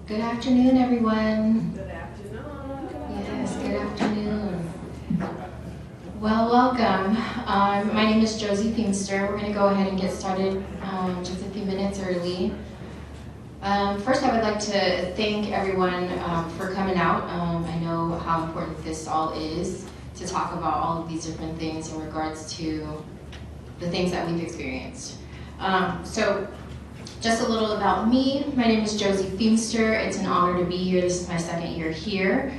Good afternoon, everyone. Good afternoon. Yes, good afternoon. Well, welcome. My name is Josie Feimster. We're going to go ahead and get started just a few minutes early. First, I would like to thank everyone for coming out. I know how important this all is to talk about all of these different things in regards to the things that we've experienced. So, just a little about me. My name is Josie Feimster. It's an honor to be here. This is my second year here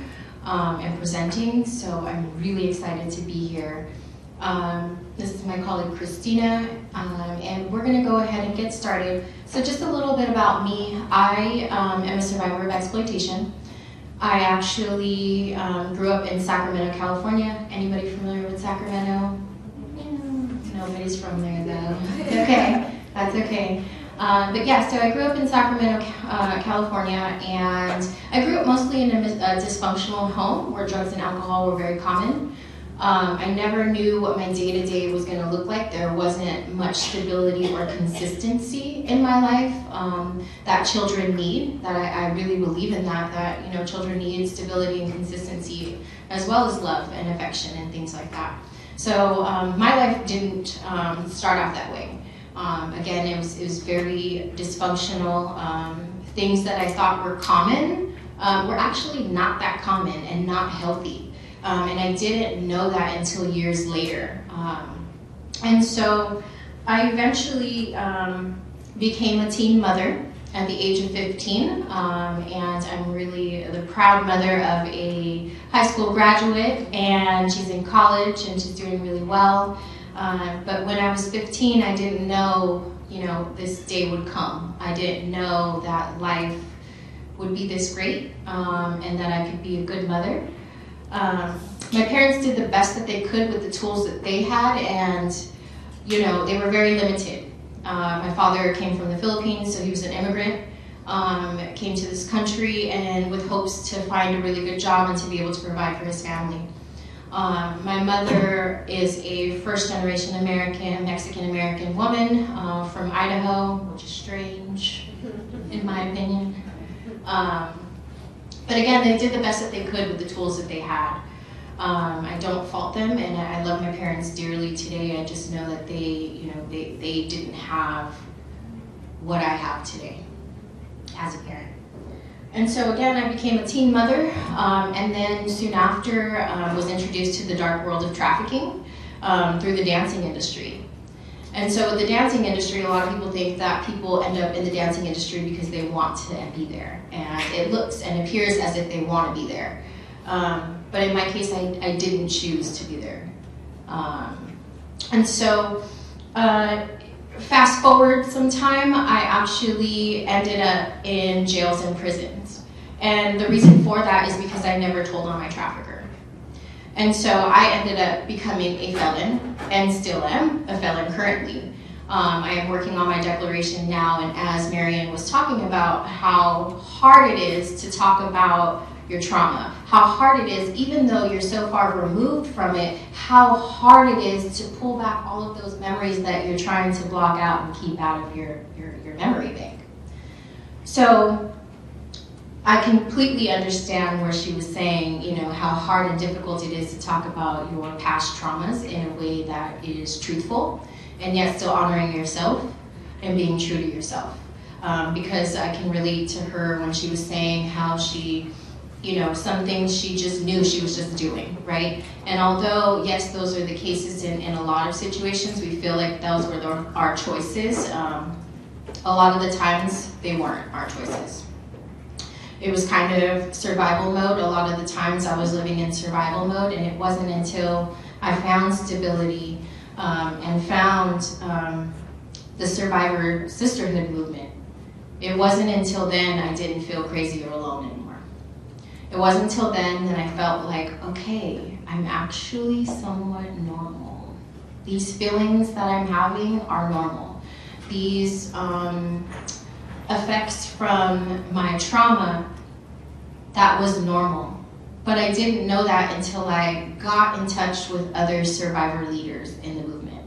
and presenting, so I'm really excited to be here. This is my colleague Christina, and we're going to go ahead and get started. So just a little bit about me. I am a survivor of exploitation. I actually grew up in Sacramento, California. Anybody familiar with Sacramento? Nobody's from there though. It's okay, that's okay. But yeah, so I grew up in Sacramento, California, and I grew up mostly in a dysfunctional home where drugs and alcohol were very common. I never knew what my day-to-day was going to look like. There wasn't much stability or consistency in my life that children need. That I really believe in that children need stability and consistency as well as love and affection and things like that. So my life didn't start off that way. Again, it was very dysfunctional. Things that I thought were common were actually not that common and not healthy. And I didn't know that until years later. And so I eventually became a teen mother at the age of 15. And I'm really the proud mother of a high school graduate, and she's in college and she's doing really well. But when I was 15, I didn't know, this day would come. I didn't know that life would be this great and that I could be a good mother. My parents did the best that they could with the tools that they had, and they were very limited. My father came from the Philippines, so he was an immigrant, came to this country and with hopes to find a really good job and to be able to provide for his family. My mother is a first-generation Mexican-American woman from Idaho, which is strange, in my opinion. But again, they did the best that they could with the tools that they had. I don't fault them, and I love my parents dearly today. I just know that they didn't have what I have today as a parent. And so again, I became a teen mother, and then soon after was introduced to the dark world of trafficking through the dancing industry. And so with the dancing industry, a lot of people think that people end up in the dancing industry because they want to be there. And it looks and appears as if they want to be there. But in my case, I didn't choose to be there. And so fast forward some time, I actually ended up in jails and prisons. And the reason for that is because I never told on my trafficker. And so I ended up becoming a felon, and still am a felon currently. I am working on my declaration now, and as Marianne was talking about how hard it is to talk about your trauma, how hard it is, even though you're so far removed from it, how hard it is to pull back all of those memories that you're trying to block out and keep out of your memory bank. So I completely understand where she was saying, how hard and difficult it is to talk about your past traumas in a way that is truthful and yet still honoring yourself and being true to yourself. Because I can relate to her when she was saying how she, some things she just knew she was just doing, right? And although, yes, those are the cases in a lot of situations, we feel like those were our choices. A lot of the times, they weren't our choices. It was kind of survival mode. A lot of the times I was living in survival mode, and it wasn't until I found stability and found the survivor sisterhood movement. It wasn't until then I didn't feel crazy or alone anymore. It wasn't until then that I felt like, okay, I'm actually somewhat normal. These feelings that I'm having are normal. These effects from my trauma, that was normal. But I didn't know that until I got in touch with other survivor leaders in the movement.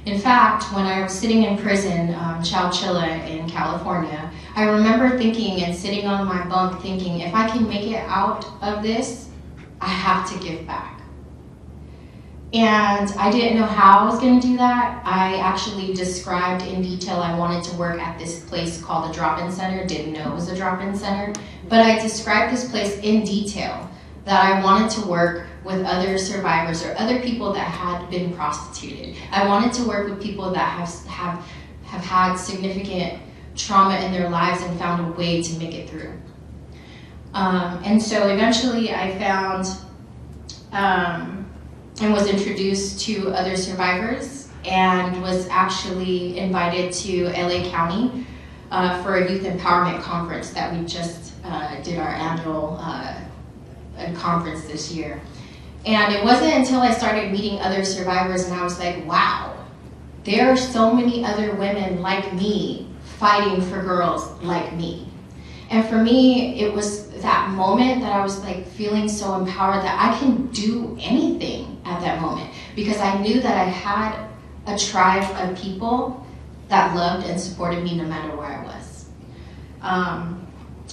In fact, when I was sitting in prison, Chowchilla in California, I remember thinking and sitting on my bunk thinking, if I can make it out of this, I have to give back. And I didn't know how I was going to do that. I actually described in detail I wanted to work at this place called the Drop-In Center. Didn't know it was a drop-in center. But I described this place in detail, that I wanted to work with other survivors or other people that had been prostituted. I wanted to work with people that have had significant trauma in their lives and found a way to make it through. And so eventually I found and was introduced to other survivors and was actually invited to LA County for a youth empowerment conference that we just did our annual conference this year. And it wasn't until I started meeting other survivors and I was like, wow, there are so many other women like me fighting for girls like me. And for me, it was that moment that I was like feeling so empowered that I can do anything at that moment, because I knew that I had a tribe of people that loved and supported me no matter where I was.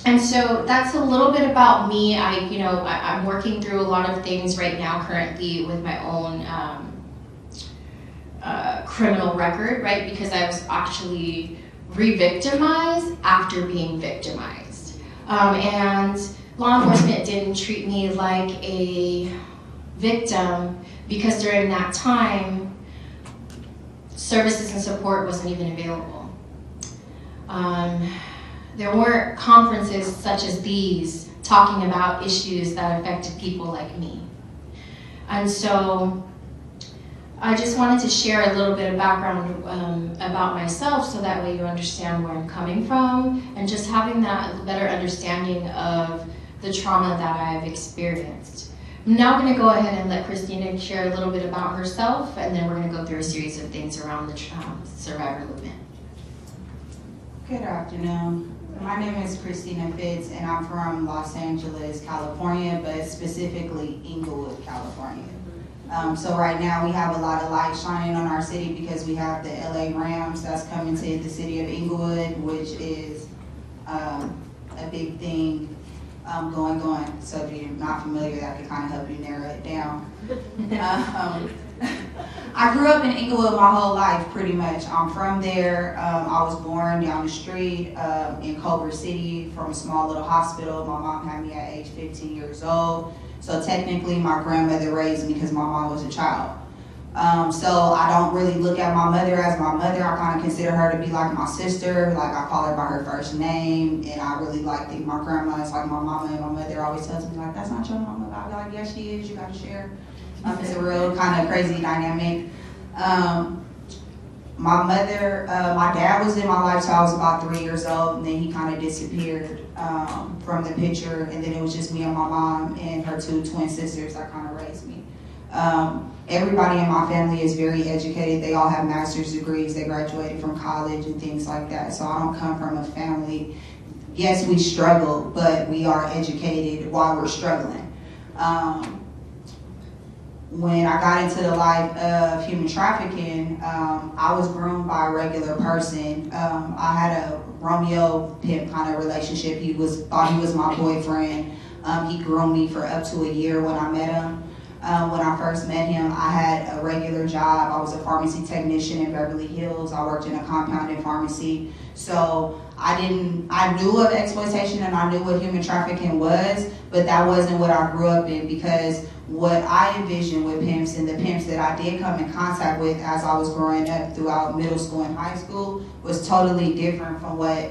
And so that's a little bit about me. I'm working through a lot of things right now currently with my own criminal record, right? Because I was actually re-victimized after being victimized. And law enforcement didn't treat me like a victim because during that time, services and support wasn't even available. There weren't conferences such as these talking about issues that affected people like me. And so I just wanted to share a little bit of background about myself so that way you understand where I'm coming from and just having that better understanding of the trauma that I've experienced. I'm now going to go ahead and let Christina share a little bit about herself, and then we're going to go through a series of things around the survivor movement. Good afternoon. My name is Christina Bids, and I'm from Los Angeles, California, but specifically Inglewood, California. So right now we have a lot of light shining on our city because we have the LA Rams that's coming to the city of Inglewood, which is a big thing going on. So if you're not familiar, that can kind of help you narrow it down. I grew up in Inglewood my whole life, pretty much. I'm from there. I was born down the street in Culver City from a small little hospital. My mom had me at age 15 years old. So technically my grandmother raised me because my mom was a child. So I don't really look at my mother as my mother. I kind of consider her to be like my sister. Like I call her by her first name, and I really think my grandma is like my mama, and my mother always tells me like, that's not your mama. I'm like, yeah, she is, you gotta share. It's a real kind of crazy dynamic. My mother, my dad was in my life till I was about 3 years old, and then he kind of disappeared from the picture, and then it was just me and my mom and her two twin sisters that kind of raised me. Everybody in my family is very educated. They all have master's degrees. They graduated from college and things like that. So I don't come from a family, yes, we struggle, but we are educated while we're struggling. When I got into the life of human trafficking, I was groomed by a regular person. I had a Romeo pimp kind of relationship. Thought he was my boyfriend. He groomed me for up to a year when I met him. When I first met him, I had a regular job. I was a pharmacy technician in Beverly Hills. I worked in a compounding pharmacy. So I knew of exploitation and I knew what human trafficking was, but that wasn't what I grew up in, because what I envisioned with pimps and the pimps that I did come in contact with as I was growing up throughout middle school and high school was totally different from what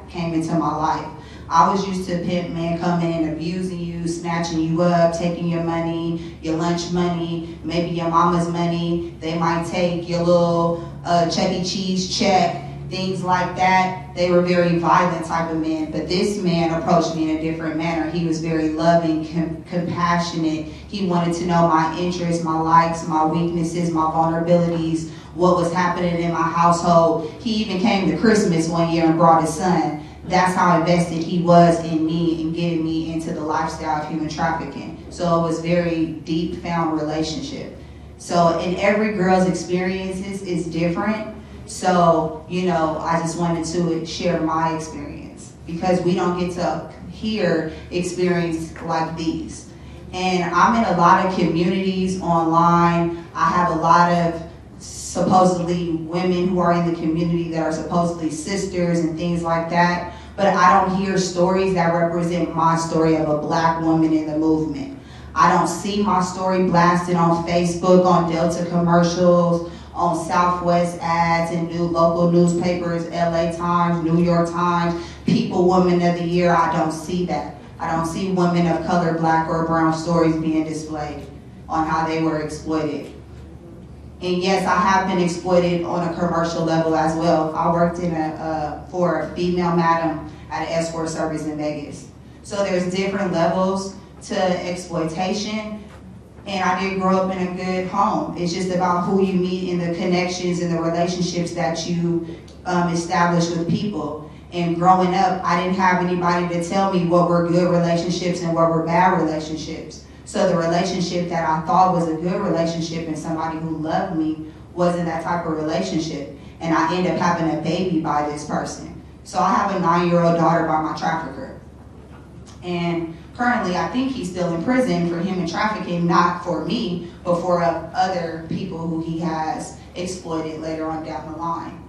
came into my life. I was used to pimp men coming and abusing you, snatching you up, taking your money, your lunch money, maybe your mama's money. They might take your little Chuck E. Cheese check, things like that. They were very violent type of men, but this man approached me in a different manner. He was very loving, compassionate. He wanted to know my interests, my likes, my weaknesses, my vulnerabilities, what was happening in my household. He even came to Christmas one year and brought his son. That's how invested he was in me and getting me into the lifestyle of human trafficking. So it was very deep found relationship. So, and every girl's experiences is different. So, you know, I just wanted to share my experience because we don't get to hear experience like these. And I'm in a lot of communities online. I have a lot of supposedly women who are in the community that are supposedly sisters and things like that. But I don't hear stories that represent my story of a black woman in the movement. I don't see my story blasted on Facebook, on Delta commercials, on Southwest ads and new local newspapers, LA Times, New York Times, People Woman of the Year. I don't see that. I don't see women of color, black or brown stories being displayed on how they were exploited. And yes, I have been exploited on a commercial level as well. I worked for a female madam at an escort service in Vegas. So there's different levels to exploitation, and I did grow up in a good home. It's just about who you meet and the connections and the relationships that you establish with people. And growing up, I didn't have anybody to tell me what were good relationships and what were bad relationships. So the relationship that I thought was a good relationship and somebody who loved me wasn't that type of relationship. And I ended up having a baby by this person. So I have a 9-year-old daughter by my trafficker. And currently, I think he's still in prison for human trafficking, not for me, but for other people who he has exploited later on down the line.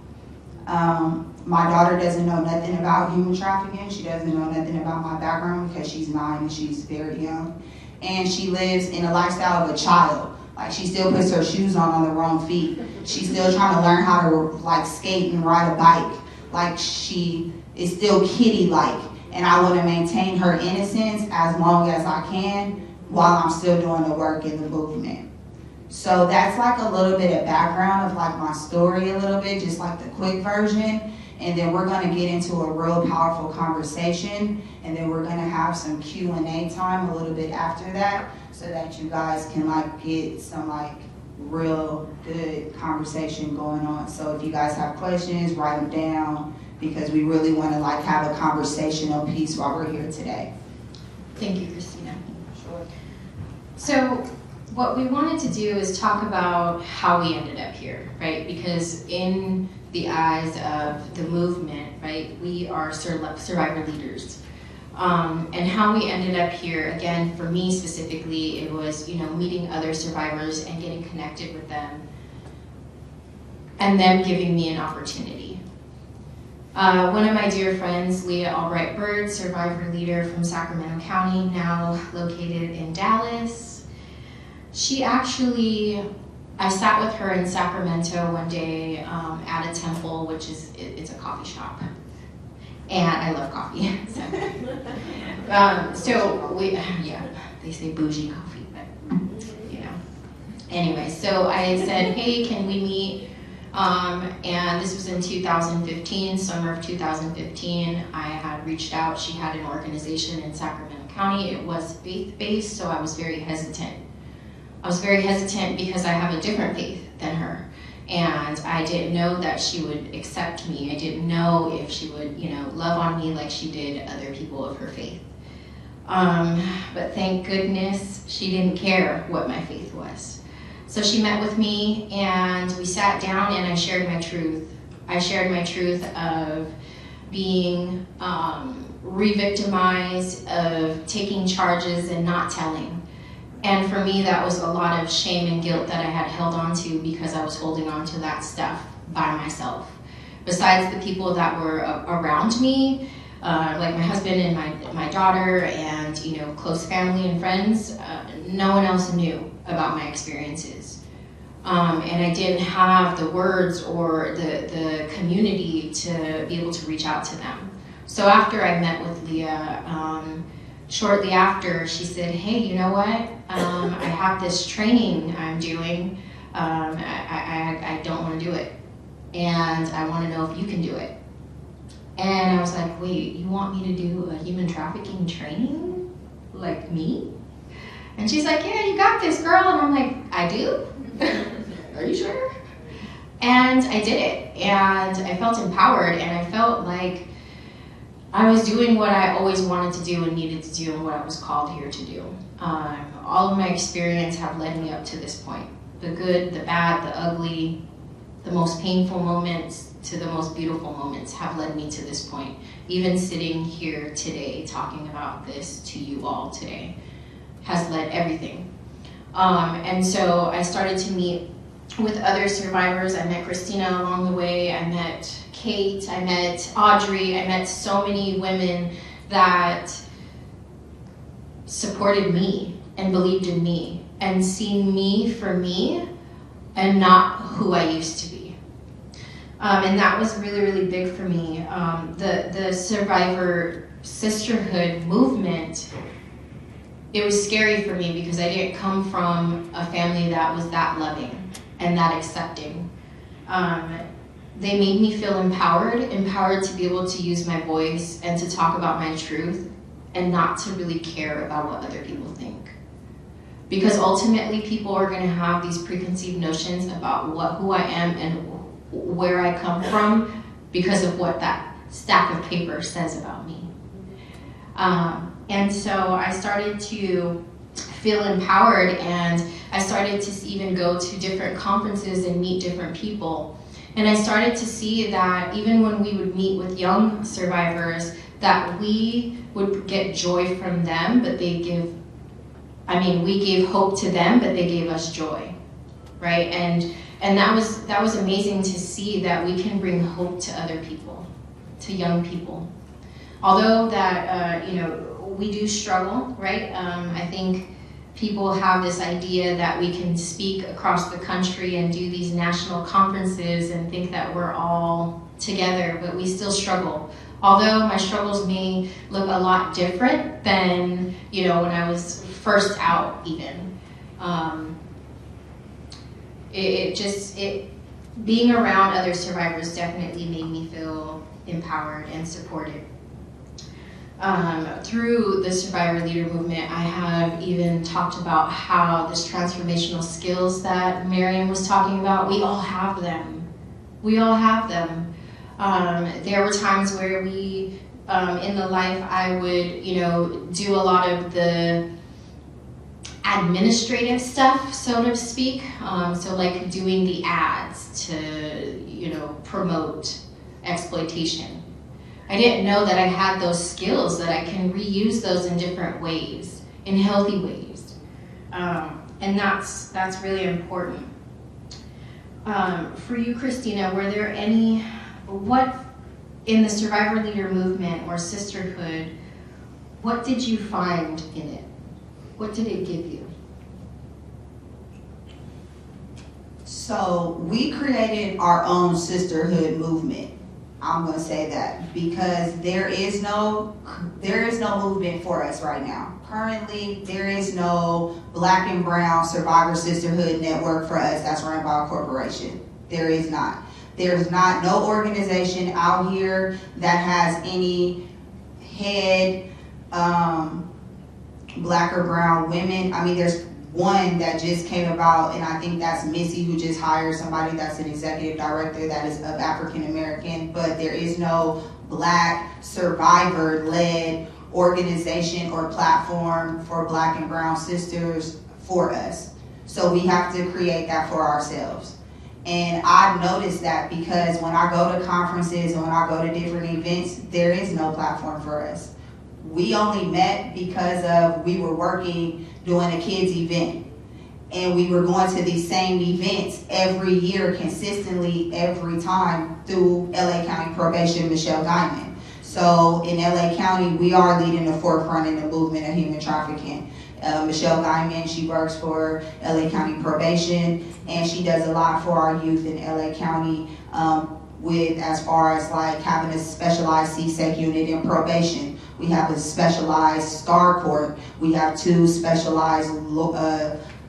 My daughter doesn't know nothing about human trafficking. She doesn't know nothing about my background because she's 9 and she's very young. And she lives in a lifestyle of a child. Like, she still puts her shoes on the wrong feet. She's still trying to learn how to like skate and ride a bike. Like, she is still kiddie-like. And I want to maintain her innocence as long as I can while I'm still doing the work in the movement. So that's like a little bit of background of like my story a little bit, just like the quick version. And then we're going to get into a real powerful conversation. And then we're going to have some Q&A time a little bit after that so that you guys can like get some like real good conversation going on. So if you guys have questions, write them down, because we really want to like have a conversational piece while we're here today. Thank you, Christina. Sure. So what we wanted to do is talk about how we ended up here, right? Because in the eyes of the movement, right, we are survivor leaders. And how we ended up here, again, for me specifically, it was, you know, meeting other survivors and getting connected with them and them giving me an opportunity. One of my dear friends, Leah Albright Bird, survivor leader from Sacramento County, now located in Dallas. She actually, I sat with her in Sacramento one day at a temple, which is, it's a coffee shop. And I love coffee. So we, yeah, they say bougie coffee, but you know. Anyway, so I said, hey, can we meet? And this was in 2015, summer of 2015. I had reached out. She had an organization in Sacramento County. It was faith-based, so I was very hesitant. I was very hesitant because I have a different faith than her. And I didn't know that she would accept me. I didn't know if she would, you know, love on me like she did other people of her faith. But thank goodness she didn't care what my faith was. So she met with me and we sat down and I shared my truth. I shared my truth of being re-victimized, of taking charges and not telling. And for me, that was a lot of shame and guilt that I had held on to because I was holding on to that stuff by myself. Besides the people that were around me, like my husband and my daughter and, you know, close family and friends, no one else knew about my experiences. And I didn't have the words or the community to be able to reach out to them. So after I met with Leah, shortly after, she said, hey, you know what? I have this training I'm doing. I don't want to do it. And I want to know if you can do it. And I was like, wait, you want me to do a human trafficking training? Like me? And she's like, yeah, you got this, girl. And I'm like, I do? Are you sure? And I did it. And I felt empowered. And I felt like I was doing what I always wanted to do and needed to do and what I was called here to do. All of my experience have led me up to this point. The good, the bad, the ugly, the most painful moments to the most beautiful moments have led me to this point. Even sitting here today talking about this to you all today has led everything. And so I started to meet with other survivors. I met Christina along the way. I met Kate. I met Audrey. I met so many women that supported me and believed in me and seen me for me and not who I used to be. And that was really, really big for me. The survivor sisterhood movement, it was scary for me because I didn't come from a family that was that loving and that accepting. They made me feel empowered to be able to use my voice and to talk about my truth and not to really care about what other people think. Because ultimately people are gonna have these preconceived notions about who I am and where I come from because of what that stack of paper says about me. And so I started to feel empowered, and I started to even go to different conferences and meet different people. And I started to see that even when we would meet with young survivors, that we would get joy from them, but we gave hope to them, but they gave us joy, right? And that was amazing to see that we can bring hope to other people, to young people. Although that, we do struggle, right? I think people have this idea that we can speak across the country and do these national conferences and think that we're all together, but we still struggle. Although my struggles may look a lot different than, when I was first out even. Being around other survivors definitely made me feel empowered and supported. Through the survivor leader movement, I have even talked about how this transformational skills that Miriam was talking about, we all have them. We all have them. There were times where in the life, I would, do a lot of the administrative stuff, so to speak. So like doing the ads to, promote exploitation. I didn't know that I had those skills, that I can reuse those in different ways, in healthy ways. And that's really important. For you, Christina, were there what in the survivor leader movement or sisterhood, what did you find in it? What did it give you? So we created our own sisterhood movement. I'm going to say that because there is no movement for us right now. Currently, there is no Black and Brown Survivor Sisterhood network for us that's run by a corporation. There is not. There's no organization out here that has any head Black or brown women. I mean, there's one that just came about, and I think that's Missy, who just hired somebody that's an executive director that is of African American, but there is no Black survivor-led organization or platform for Black and brown sisters for us. So we have to create that for ourselves. And I've noticed that because when I go to conferences and when I go to different events, there is no platform for us. We only met because we were working doing a kids event, and we were going to these same events every year consistently every time through LA County Probation, Michelle Guyman. So in LA County, we are leading the forefront in the movement of human trafficking. Michelle Guyman, she works for LA County Probation, and she does a lot for our youth in LA County with as far as like having a specialized CSEC unit in probation. We have a specialized STAR court. We have 2 specialized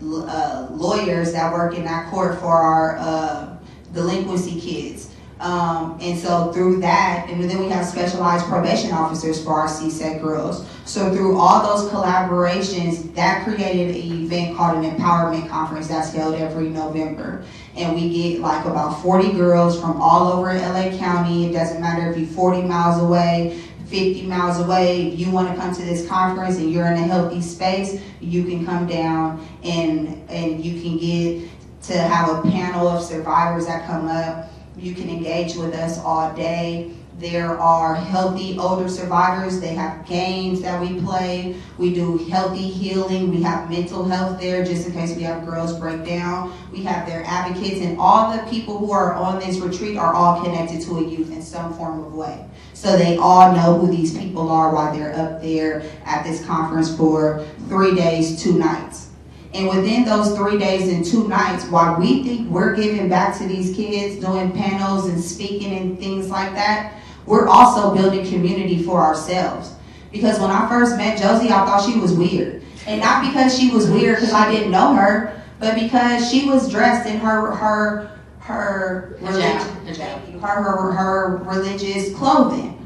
lawyers that work in that court for our delinquency kids. And so through that, and then we have specialized probation officers for our CSEC girls. So through all those collaborations, that created an event called an empowerment conference that's held every November. And we get like about 40 girls from all over LA County. It doesn't matter if you're 40 miles away, 50 miles away. If you want to come to this conference and you're in a healthy space, you can come down and you can get to have a panel of survivors that come up. You can engage with us all day. There are healthy older survivors. They have games that we play. We do healthy healing. We have mental health there just in case we have girls break down. We have their advocates, and all the people who are on this retreat are all connected to a youth in some form of way. So they all know who these people are while they're up there at this conference for 3 days, 2 nights. And within those 3 days and 2 nights, while we think we're giving back to these kids, doing panels and speaking and things like that, we're also building community for ourselves. Because when I first met Josie, I thought she was weird. And not because she was weird because I didn't know her, but because she was dressed in her religious clothing.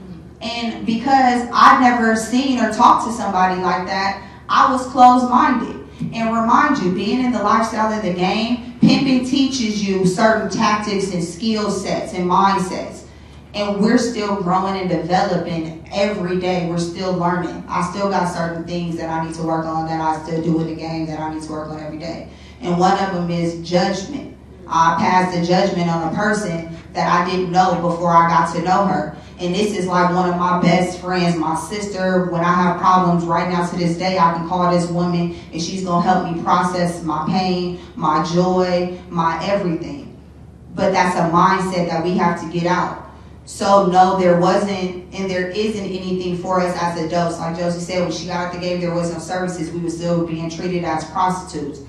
And because I'd never seen or talked to somebody like that, I was closed-minded. And remind you, being in the lifestyle of the game, pimping teaches you certain tactics and skill sets and mindsets. And we're still growing and developing every day. We're still learning. I still got certain things that I need to work on that I still do in the game that I need to work on every day. And one of them is judgment. I passed a judgment on a person that I didn't know before I got to know her. And this is like one of my best friends, my sister. When I have problems right now to this day, I can call this woman and she's going to help me process my pain, my joy, my everything. But that's a mindset that we have to get out. So no, there wasn't and there isn't anything for us as adults. Like Josie said, when she got out the game, there was no services. We were still being treated as prostitutes.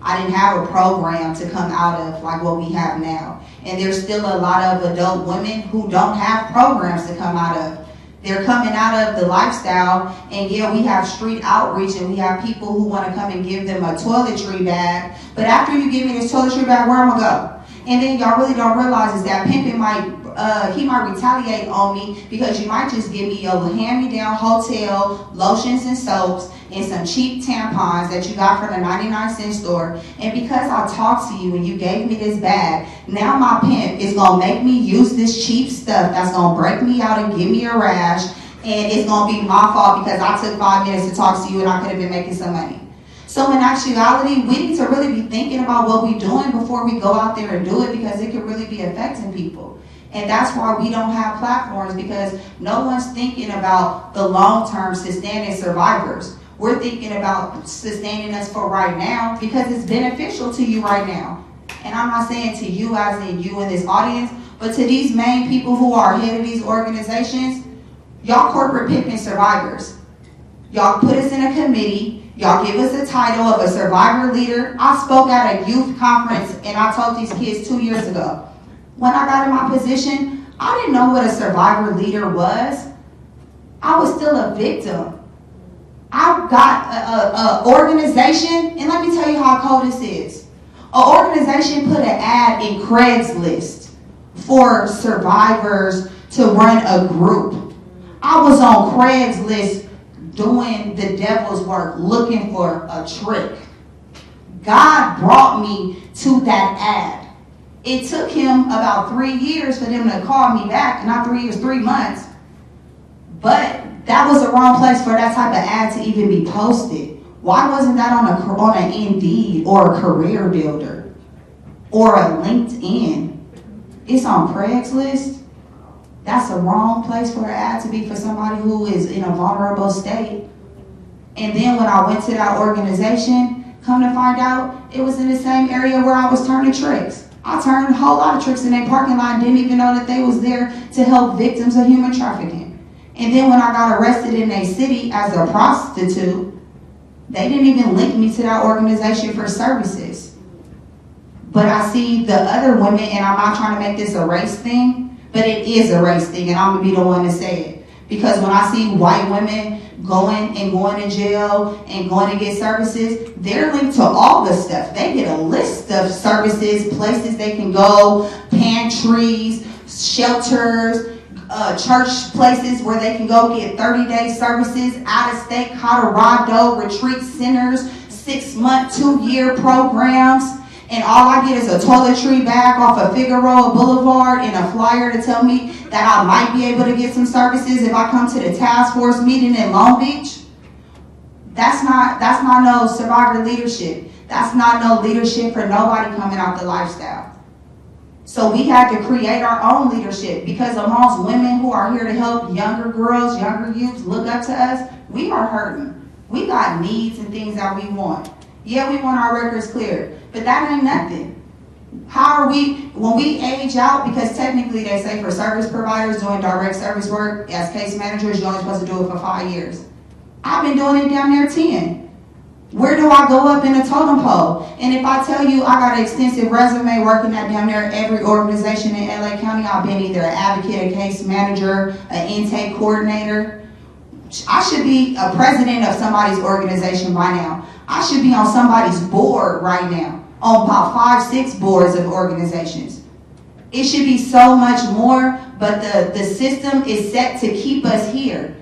I didn't have a program to come out of like what we have now. And there's still a lot of adult women who don't have programs to come out of. They're coming out of the lifestyle, and yeah, we have street outreach, and we have people who want to come and give them a toiletry bag. But after you give me this toiletry bag, where am I going to go? And then y'all really don't realize is that pimping he might retaliate on me because you might just give me a hand-me-down hotel, lotions and soaps, and some cheap tampons that you got from the 99-cent store. And because I talked to you and you gave me this bag, now my pimp is going to make me use this cheap stuff that's going to break me out and give me a rash. And it's going to be my fault because I took 5 minutes to talk to you and I could have been making some money. So in actuality, we need to really be thinking about what we're doing before we go out there and do it, because it could really be affecting people. And that's why we don't have platforms, because no one's thinking about the long-term sustaining survivors. We're thinking about sustaining us for right now because it's beneficial to you right now. And I'm not saying to you as in you in this audience, but to these main people who are head of these organizations, y'all corporate pimping survivors. Y'all put us in a committee. Y'all give us a title of a survivor leader. I spoke at a youth conference and I told these kids 2 years ago. When I got in my position, I didn't know what a survivor leader was. I was still a victim. I got an organization, and let me tell you how cold this is. An organization put an ad in Craigslist for survivors to run a group. I was on Craigslist doing the devil's work, looking for a trick. God brought me to that ad. It took him about 3 years for them to call me back. Not 3 years, 3 months. But that was the wrong place for that type of ad to even be posted. Why wasn't that on an Indeed or a Career Builder or a LinkedIn? It's on Craigslist. That's the wrong place for an ad to be for somebody who is in a vulnerable state. And then when I went to that organization, come to find out, it was in the same area where I was turning tricks. I turned a whole lot of tricks in their parking lot and didn't even know that they was there to help victims of human trafficking. And then when I got arrested in a city as a prostitute, they didn't even link me to that organization for services. But I see the other women, and I'm not trying to make this a race thing, but it is a race thing, and I'm going to be the one to say it. Because when I see white women going to jail and going to get services, they're linked to all the stuff. They get a list of services, places they can go, pantries, shelters, church places where they can go get 30-day services, out-of-state Colorado retreat centers, 6-month, 2-year programs. And all I get is a toiletry bag off of Figueroa Boulevard and a flyer to tell me that I might be able to get some services if I come to the task force meeting in Long Beach. That's not no survivor leadership. That's not no leadership for nobody coming out the lifestyle. So we had to create our own leadership, because amongst women who are here to help younger girls, younger youths look up to us, we are hurting. We got needs and things that we want. Yeah, we want our records cleared, but that ain't nothing. How are we, when we age out, because technically they say for service providers doing direct service work as case managers, you're only supposed to do it for 5 years. I've been doing it damn near 10. Where do I go up in a totem pole? And if I tell you I got an extensive resume working at damn near every organization in LA County, I've been either an advocate, a case manager, an intake coordinator. I should be a president of somebody's organization by now. I should be on somebody's board right now, on about 5, 6 boards of organizations. It should be so much more, but the system is set to keep us here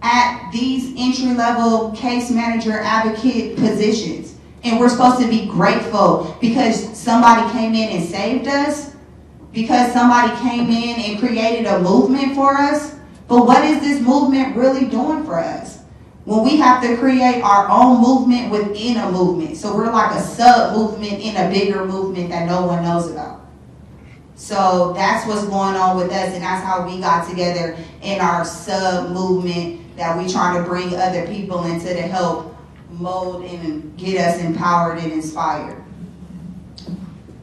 at these entry-level case manager advocate positions. And we're supposed to be grateful because somebody came in and saved us, because somebody came in and created a movement for us. But what is this movement really doing for us? When we have to create our own movement within a movement. So we're like a sub-movement in a bigger movement that no one knows about. So that's what's going on with us, and that's how we got together in our sub-movement, that we try to bring other people into to help mold and get us empowered and inspired.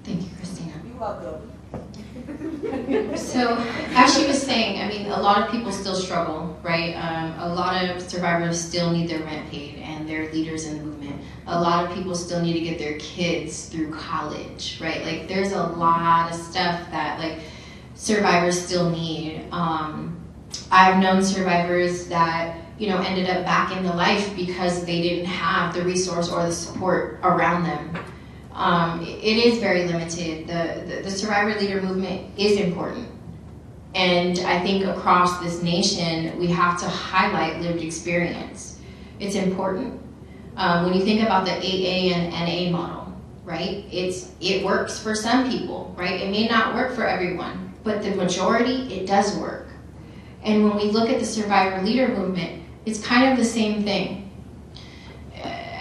Thank you, Christina. You're welcome. So, as she was saying, I mean, a lot of people still struggle, right? A lot of survivors still need their rent paid, and they're leaders in the movement. A lot of people still need to get their kids through college, right? Like, there's a lot of stuff that, like, survivors still need. I've known survivors that, you know, ended up back in the life because they didn't have the resource or the support around them. It is very limited. The survivor leader movement is important. And I think across this nation, we have to highlight lived experience. It's important. When you think about the AA and NA model, right? It works for some people, right? It may not work for everyone, but the majority, it does work. And when we look at the survivor leader movement, it's kind of the same thing.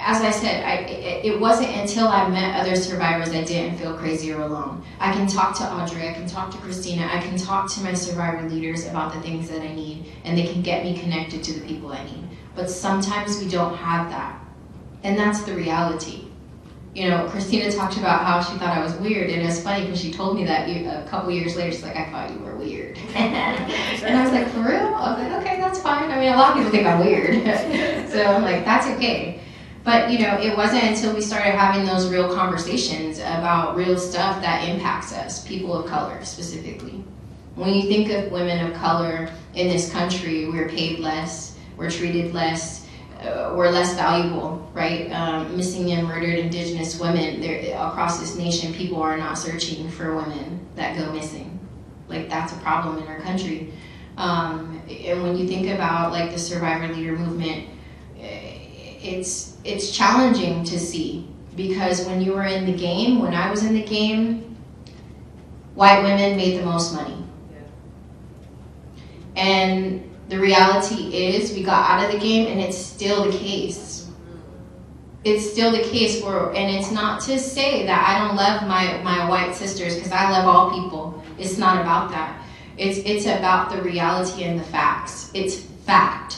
As I said, it wasn't until I met other survivors I didn't feel crazy or alone. I can talk to Audrey, I can talk to Christina, I can talk to my survivor leaders about the things that I need, and they can get me connected to the people I need. But sometimes we don't have that. And that's the reality. You know, Christina talked about how she thought I was weird, and it's funny because she told me that a couple years later, she's like, I thought you were weird. And I was like, for real? I was like, okay, that's fine. I mean, a lot of people think I'm weird. So I'm like, that's okay. But, you know, it wasn't until we started having those real conversations about real stuff that impacts us, people of color specifically. When you think of women of color in this country, we're paid less, we're treated less, we're less valuable, right? Missing and murdered Indigenous women across this nation, people are not searching for women that go missing. Like, that's a problem in our country. And when you think about like the survivor leader movement, it's challenging to see, because when you were in the game, when I was in the game, white women made the most money. And the reality is we got out of the game, and it's still the case. It's still the case and it's not to say that I don't love my white sisters, because I love all people. It's not about that. It's about the reality and the facts. It's fact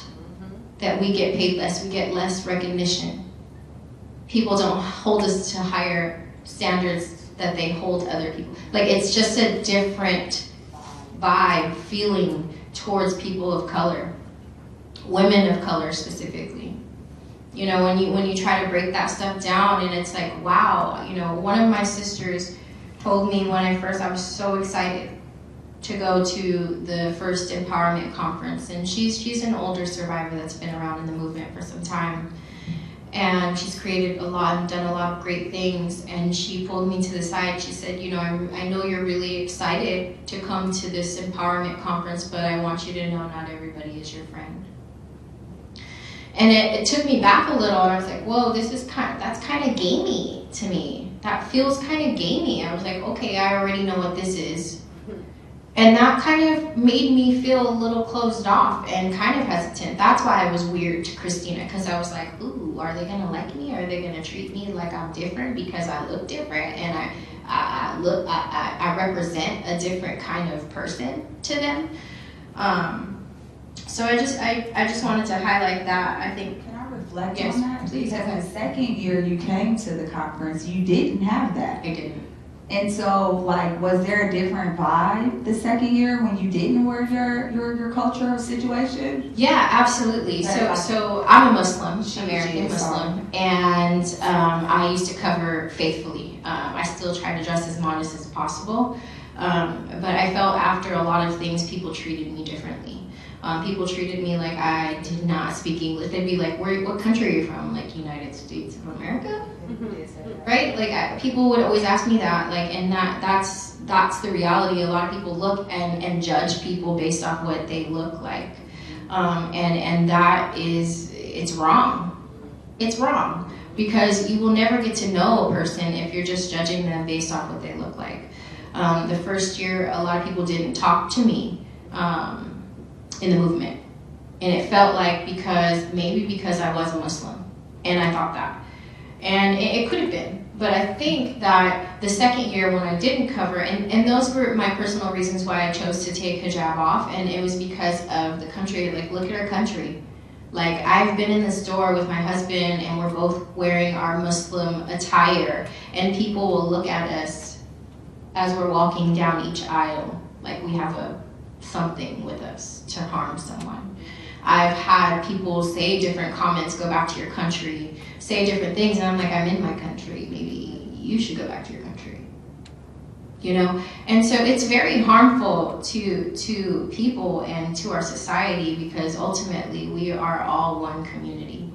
that we get paid less, we get less recognition. People don't hold us to higher standards that they hold other people. Like, it's just a different vibe, feeling towards people of color, women of color specifically. You know, when you try to break that stuff down, and it's like, wow, you know, one of my sisters told me when I was so excited to go to the first empowerment conference, and she's an older survivor that's been around in the movement for some time, and she's created a lot and done a lot of great things. And she pulled me to the side. She said, you know, I know you're really excited to come to this empowerment conference, but I want you to know not everybody is your friend. And it took me back a little, and I was like, whoa, that's kind of gamey to me. That feels kind of gamey. I was like, okay, I already know what this is. And that kind of made me feel a little closed off and kind of hesitant. That's why I was weird to Christina, because I was like, ooh, are they gonna like me? Are they gonna treat me like I'm different because I look different and I represent a different kind of person to them? So I just wanted to highlight that. I think. Can I reflect Yes, on that? please. Because the second year you came to the conference, you didn't have that. I didn't. And so, like, was there a different vibe the second year when you didn't wear your cultural situation? Yeah, absolutely. So I'm a Muslim, American Muslim, and I used to cover faithfully. I still try to dress as modest as possible, but I felt after a lot of things, people treated me differently. People treated me like I did not speak English. They'd be like, what country are you from? Like, United States of America? Right? Like, people would always ask me that, like, and that's the reality. A lot of people look and judge people based off what they look like. And that it's wrong. It's wrong. Because you will never get to know a person if you're just judging them based off what they look like. The first year, a lot of people didn't talk to me in the movement. And it felt like maybe because I was a Muslim. And I thought that. And it could have been. But I think that the second year when I didn't cover, and those were my personal reasons why I chose to take hijab off, and it was because of the country. Like, look at our country. Like, I've been in the store with my husband, and we're both wearing our Muslim attire, and people will look at us as we're walking down each aisle, like we have something with us to harm someone. I've had people say different comments, go back to your country, say different things, and I'm like, I'm in my country, maybe you should go back to your country. And so it's very harmful to people and to our society, because ultimately we are all one community.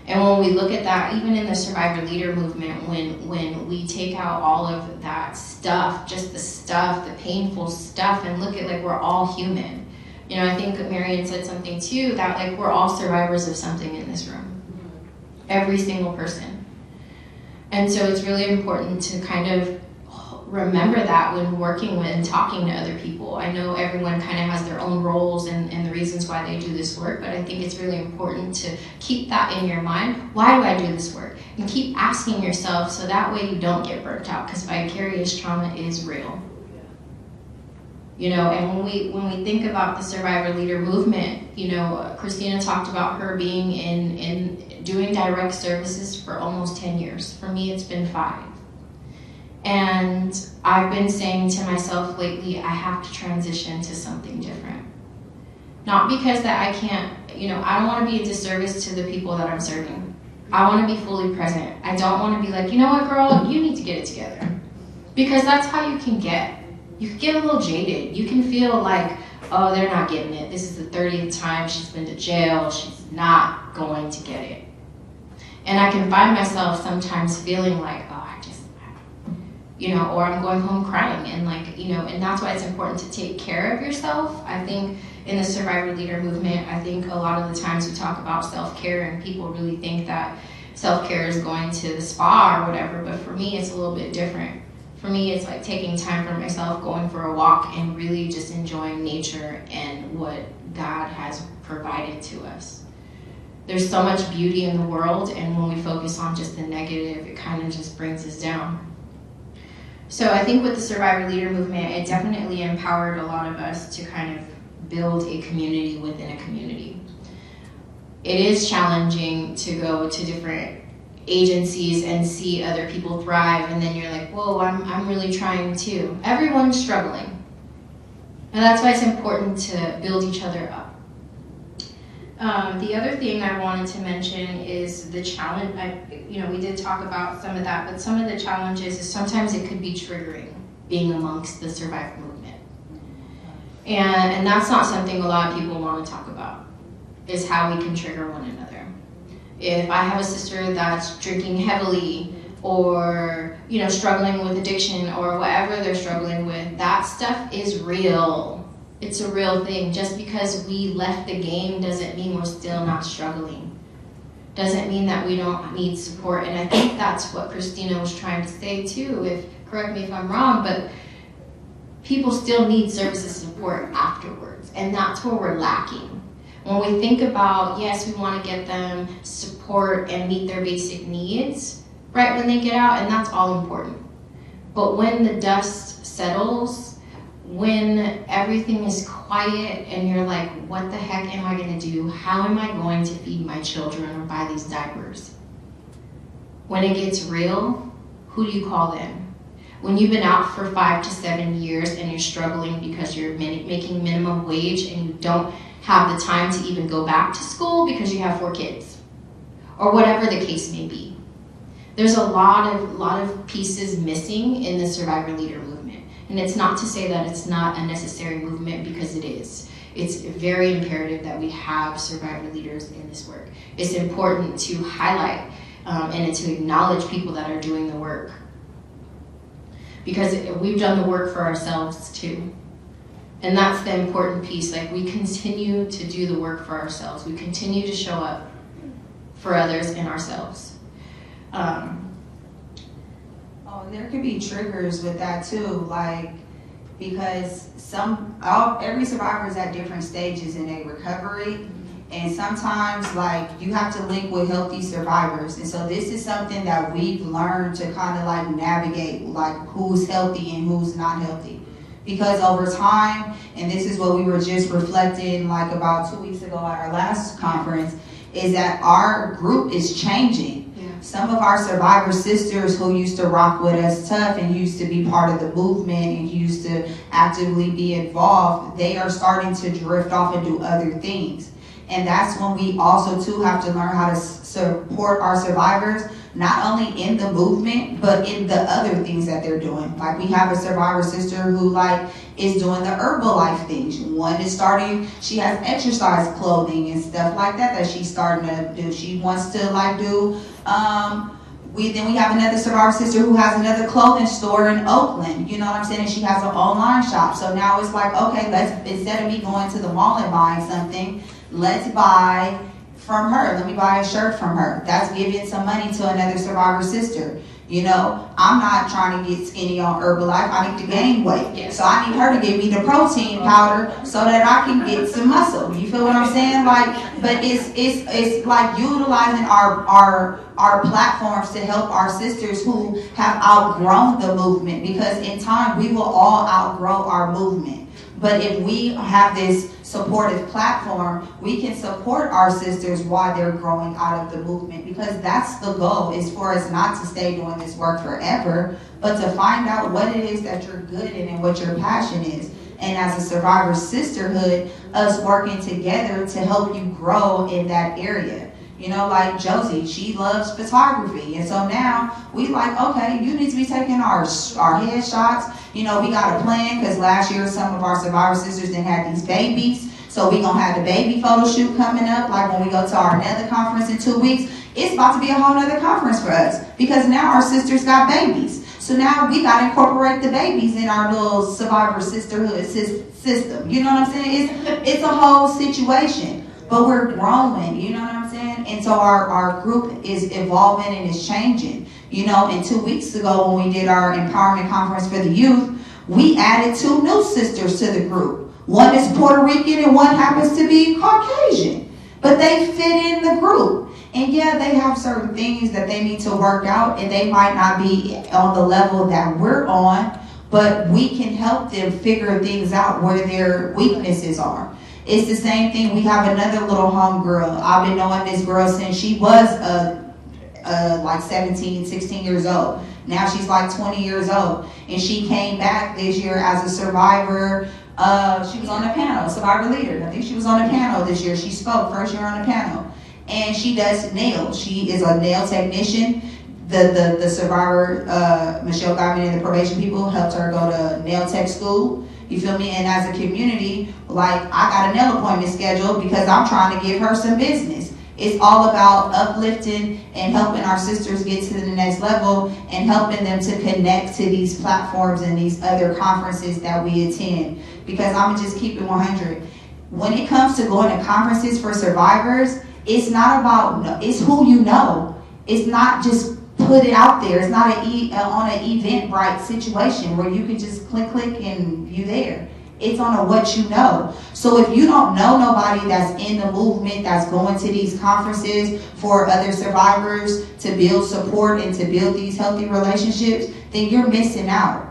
And when we look at that, even in the survivor leader movement, when we take out all of that stuff, just the stuff, the painful stuff, and look at, like, we're all human. I think Marian said something too, that, like, we're all survivors of something in this room. Every single person. And so it's really important to kind of remember that when working with and talking to other people. I know everyone kind of has their own roles and the reasons why they do this work, but I think it's really important to keep that in your mind. Why do I do this work? And keep asking yourself, so that way you don't get burnt out, because vicarious trauma is real. And when we think about the survivor leader movement, Christina talked about her being in doing direct services for almost 10 years. For me, it's been 5. And I've been saying to myself lately, I have to transition to something different. Not because that I can't, I don't want to be a disservice to the people that I'm serving. I want to be fully present. I don't want to be like, you know what, girl, you need to get it together. Because that's how you can get a little jaded. You can feel like, oh, they're not getting it. This is the 30th time she's been to jail. She's not going to get it. And I can find myself sometimes feeling like, oh, or I'm going home crying, and and that's why it's important to take care of yourself. I think in the survivor leader movement, I think a lot of the times we talk about self-care, and people really think that self-care is going to the spa or whatever, but for me, it's a little bit different. For me, it's like taking time for myself, going for a walk, and really just enjoying nature and what God has provided to us. There's so much beauty in the world, and when we focus on just the negative, it kind of just brings us down. So I think with the survivor leader movement, it definitely empowered a lot of us to kind of build a community within a community. It is challenging to go to different agencies and see other people thrive, and then you're like, whoa, I'm really trying too. Everyone's struggling. And that's why it's important to build each other up. The other thing I wanted to mention is the challenge. We did talk about some of that, but some of the challenges is sometimes it could be triggering being amongst the survivor movement. And that's not something a lot of people want to talk about, is how we can trigger one another. If I have a sister that's drinking heavily, or struggling with addiction, or whatever they're struggling with, that stuff is real. It's a real thing. Just because we left the game doesn't mean we're still not struggling. Doesn't mean that we don't need support. And I think that's what Christina was trying to say too. Correct me if I'm wrong, but people still need services and support afterwards, and that's where we're lacking. When we think about, yes, we want to get them support and meet their basic needs right when they get out, and that's all important. But when the dust settles, when everything is quiet and you're like, what the heck am I going to do? How am I going to feed my children or buy these diapers? When it gets real, who do you call then? When you've been out for 5 to 7 years and you're struggling because you're making minimum wage and you don't have the time to even go back to school because you have 4 kids, or whatever the case may be. There's a lot of pieces missing in the survivor leader movement. And it's not to say that it's not a necessary movement, because it is. It's very imperative that we have survivor leaders in this work. It's important to highlight and to acknowledge people that are doing the work, because we've done the work for ourselves too. And that's the important piece. Like, we continue to do the work for ourselves. We continue to show up for others and ourselves. There could be triggers with that too, like, because every survivor is at different stages in their recovery, and sometimes, like, you have to link with healthy survivors, and so this is something that we've learned to kind of like navigate, like, who's healthy and who's not healthy. Because over time, and this is what we were just reflecting like about 2 weeks ago at our last conference, is that our group is changing. Some of our survivor sisters who used to rock with us tough and used to be part of the movement and used to actively be involved, they are starting to drift off and do other things. And that's when we also too have to learn how to support our survivors, not only in the movement, but in the other things that they're doing. Like, we have a survivor sister who like is doing the Herbalife things. One is starting, she has exercise clothing and stuff like that she's starting to do. She wants to like do, then we have another survivor sister who has another clothing store in Oakland, you know what I'm saying? And she has an online shop. So now it's like, okay, instead of me going to the mall and buying something, let's buy from her. Let me buy a shirt from her. That's giving some money to another survivor sister. You know, I'm not trying to get skinny on Herbalife. I need to gain weight. Yes. So I need her to give me the protein powder so that I can get some muscle. You feel what I'm saying? Like, but it's like utilizing our platforms to help our sisters who have outgrown the movement, because in time we will all outgrow our movement. But if we have this supportive platform, we can support our sisters while they're growing out of the movement, because that's the goal, is for us not to stay doing this work forever, but to find out what it is that you're good in and what your passion is. And as a survivor sisterhood, us working together to help you grow in that area. You know, like Josie, she loves photography. And so now we like, okay, you need to be taking our headshots. You know, we got a plan, because last year some of our survivor sisters didn't have these babies. So we gonna have the baby photo shoot coming up. Like when we go to our another conference in 2 weeks, it's about to be a whole nother conference for us, because now our sisters got babies. So now we gotta incorporate the babies in our little survivor sisterhood system. You know what I'm saying? It's a whole situation. But we're growing, you know what I'm saying? And so our group is evolving and is changing. You know, and 2 weeks ago when we did our empowerment conference for the youth, we added 2 new sisters to the group. One is Puerto Rican and one happens to be Caucasian. But they fit in the group. And yeah, they have certain things that they need to work out, and they might not be on the level that we're on, but we can help them figure things out where their weaknesses are. It's the same thing. We have another little homegirl. I've been knowing this girl since she was like 17, 16 years old. Now she's like 20 years old. And she came back this year as a survivor. She was on a panel, survivor leader. I think she was on a panel this year. She spoke first year on a panel. And she does nails. She is a nail technician. The survivor, Michelle Guyman, and the probation people helped her go to nail tech school. You feel me? And as a community, like, I got a nail appointment scheduled because I'm trying to give her some business. It's all about uplifting and helping our sisters get to the next level and helping them to connect to these platforms and these other conferences that we attend. Because I'm gonna just keep it 100. When it comes to going to conferences for survivors, it's not about, it's who you know. It's not just put it out there. It's not on an Eventbrite situation where you can just click and you there. It's on a what you know. So if you don't know nobody that's in the movement, that's going to these conferences for other survivors to build support and to build these healthy relationships, then you're missing out.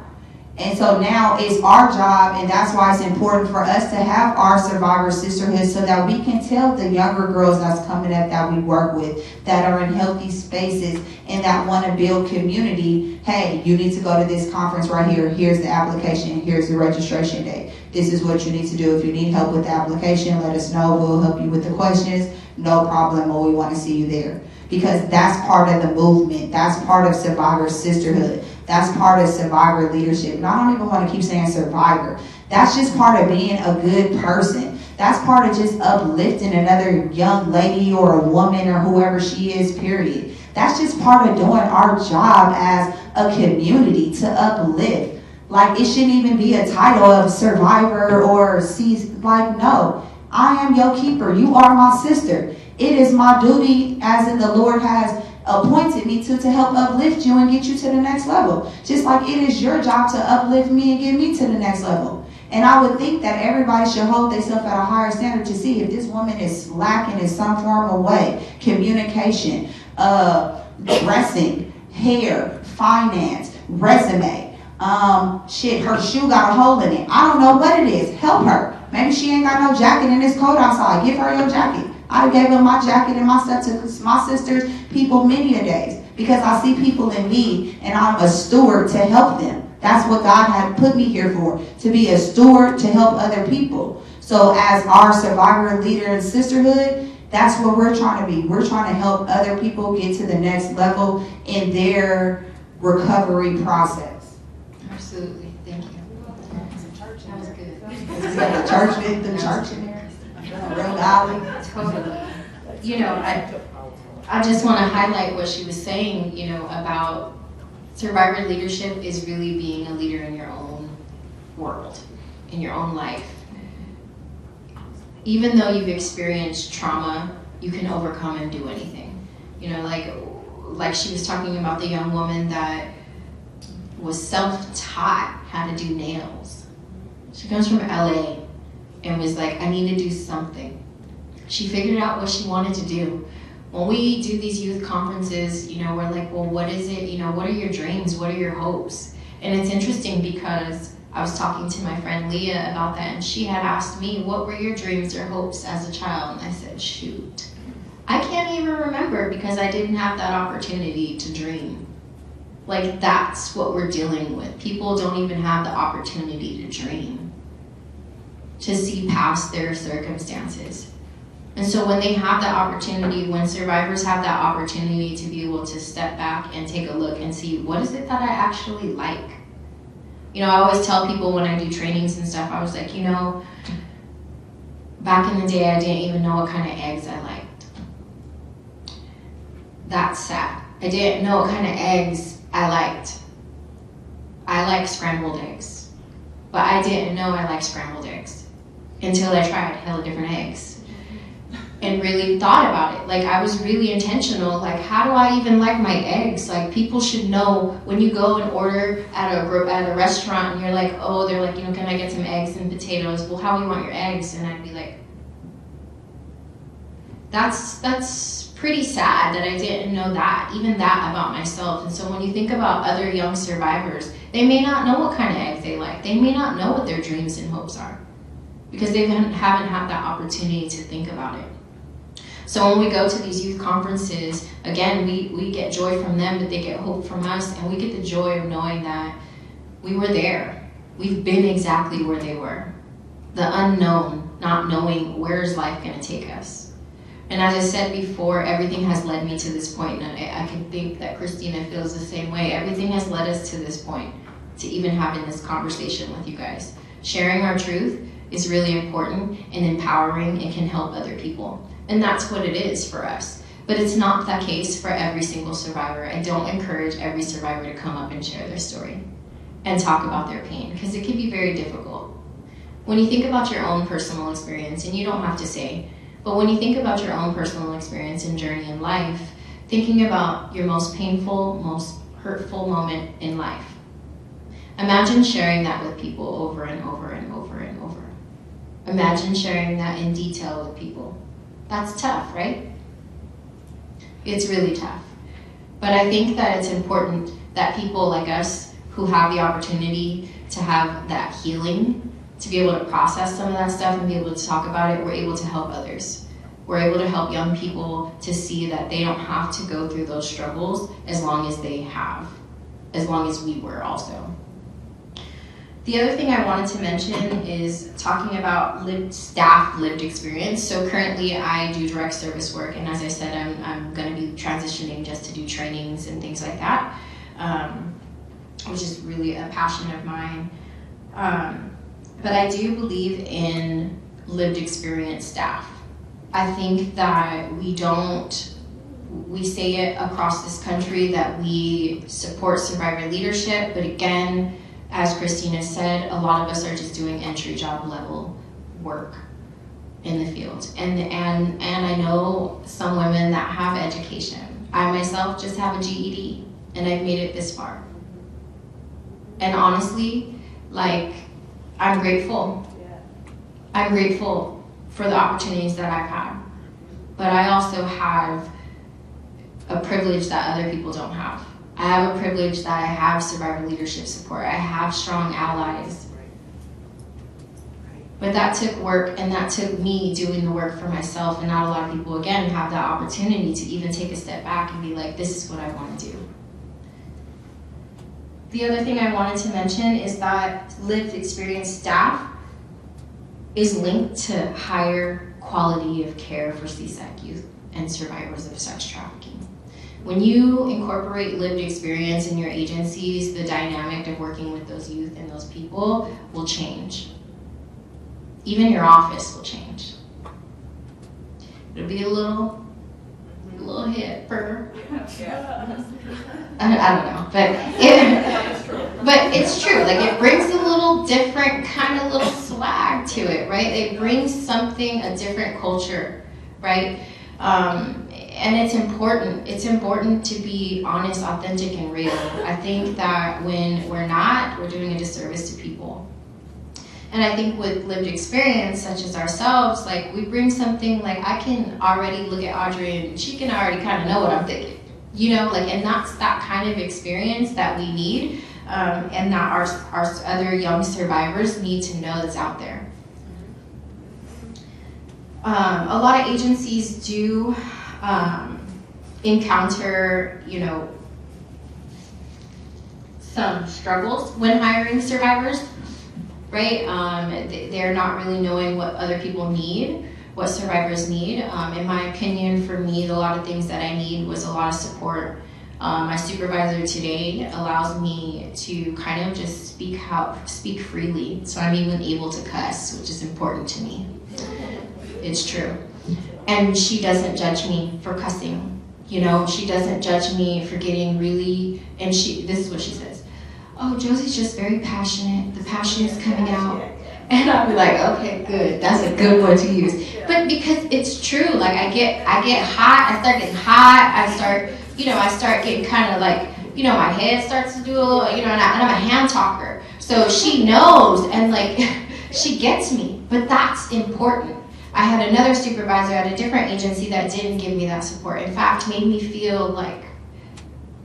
And so now it's our job, and that's why it's important for us to have our survivor sisterhood so that we can tell the younger girls that's coming up that we work with, that are in healthy spaces and that want to build community, hey, you need to go to this conference right here. Here's the application. Here's the registration date. This is what you need to do. If you need help with the application, let us know. We'll help you with the questions. No problem, or we want to see you there. Because that's part of the movement. That's part of survivor sisterhood. That's part of survivor leadership. And I don't even want to keep saying survivor. That's just part of being a good person. That's part of just uplifting another young lady or a woman or whoever she is, period. That's just part of doing our job as a community to uplift. Like, it shouldn't even be a title of survivor or like, no. I am your keeper. You are my sister. It is my duty, as in the Lord has appointed me to help uplift you and get you to the next level. Just like it is your job to uplift me and get me to the next level. And I would think that everybody should hold themselves at a higher standard to see if this woman is lacking in some form of way. Communication, dressing, hair, finance, resume. Her shoe got a hole in it. I don't know what it is. Help her. Maybe she ain't got no jacket in this cold outside. Give her your jacket. I gave her my jacket and my stuff to my sisters, people many a days, because I see people in need and I'm a steward to help them. That's what God had put me here for, to be a steward to help other people. So as our survivor leader and sisterhood, that's what we're trying to be. We're trying to help other people get to the next level in their recovery process. Absolutely. Thank you. That was good. Is that the church in there? Real golly. Totally. You know, I just want to highlight what she was saying, you know, about survivor leadership is really being a leader in your own world, in your own life. Even though you've experienced trauma, you can overcome and do anything. You know, like she was talking about the young woman that was self-taught how to do nails. She comes from LA and was like, I need to do something. She figured out what she wanted to do. When we do these youth conferences, you know, we're like, well, what is it? You know, what are your dreams? What are your hopes? And it's interesting because I was talking to my friend Leah about that, and she had asked me, what were your dreams or hopes as a child? And I said, shoot, I can't even remember because I didn't have that opportunity to dream. Like, that's what we're dealing with. People don't even have the opportunity to dream, to see past their circumstances. And so when they have that opportunity, when survivors have that opportunity to be able to step back and take a look and see, what is it that I actually like? You know, I always tell people when I do trainings and stuff, I was like, you know, back in the day, I didn't even know what kind of eggs I liked. That's sad. I didn't know what kind of eggs I liked. I like scrambled eggs. But I didn't know I liked scrambled eggs until I tried hella different eggs and really thought about it. Like, I was really intentional. Like, how do I even like my eggs? Like, people should know when you go and order at a restaurant and you're like, oh, they're like, you know, can I get some eggs and potatoes? Well, how do you want your eggs? And I'd be like, that's pretty sad that I didn't know that, even that about myself. And so when you think about other young survivors, they may not know what kind of eggs they like. They may not know what their dreams and hopes are because they haven't had that opportunity to think about it. So when we go to these youth conferences, again, we get joy from them, but they get hope from us, and we get the joy of knowing that we were there. We've been exactly where they were. The unknown, not knowing where's life going to take us. And as I said before, everything has led me to this point, and I can think that Christina feels the same way. Everything has led us to this point, to even having this conversation with you guys. Sharing our truth is really important and empowering and can help other people. And that's what it is for us. But it's not the case for every single survivor. I don't encourage every survivor to come up and share their story and talk about their pain, because it can be very difficult. When you think about your own personal experience, and you don't have to say, but when you think about your own personal experience and journey in life, thinking about your most painful, most hurtful moment in life. Imagine sharing that with people over and over and over and over. Imagine sharing that in detail with people. That's tough, right? It's really tough. But I think that it's important that people like us who have the opportunity to have that healing, to be able to process some of that stuff and be able to talk about it, we're able to help others. We're able to help young people to see that they don't have to go through those struggles as long as they have, as long as we were also. The other thing I wanted to mention is talking about staff lived experience. So currently I do direct service work, and as I said, I'm going to be transitioning just to do trainings and things like that, which is really a passion of mine. But I do believe in lived experience staff. I think that we say it across this country that we support survivor leadership, but again, as Christina said, a lot of us are just doing entry job level work in the field. And I know some women that have education. I myself just have a GED, and I've made it this far. And honestly, like, I'm grateful. I'm grateful for the opportunities that I've had. But I also have a privilege that other people don't have. I have a privilege that I have survivor leadership support. I have strong allies. But that took work, and that took me doing the work for myself, and not a lot of people, again, have that opportunity to even take a step back and be like, this is what I want to do. The other thing I wanted to mention is that lived experience staff is linked to higher quality of care for CSEC youth and survivors of sex trafficking. When you incorporate lived experience in your agencies, the dynamic of working with those youth and those people will change. Even your office will change. It'll be a little hit for, I don't know, but it's true. Like, it brings a little different kind of little swag to it, right? It brings something, a different culture, right? And it's important. It's important to be honest, authentic, and real. I think that when we're not, we're doing a disservice to people. And I think with lived experience, such as ourselves, like, we bring something, like, I can already look at Audrey and she can already kind of know what I'm thinking, you know, like, and that's that kind of experience that we need, and that our other young survivors need to know that's out there. A lot of agencies do encounter, you know, some struggles when hiring survivors, right? They're not really knowing what other people need, what survivors need. In my opinion, for me, a lot of things that I need was a lot of support. My supervisor today allows me to kind of just speak freely, so I'm even able to cuss, which is important to me. It's true. And she doesn't judge me for cussing. You know, she doesn't judge me for getting really, and this is what she says, oh, Josie's just very passionate. The passion is coming out. And I'll be like, okay, good. That's a good one to use. But because it's true, like, I get hot, I start getting hot, I start getting kind of like, you know, my head starts to do a little, you know, and I'm a hand talker. So she knows, and like, she gets me, but that's important. I had another supervisor at a different agency that didn't give me that support. In fact, made me feel like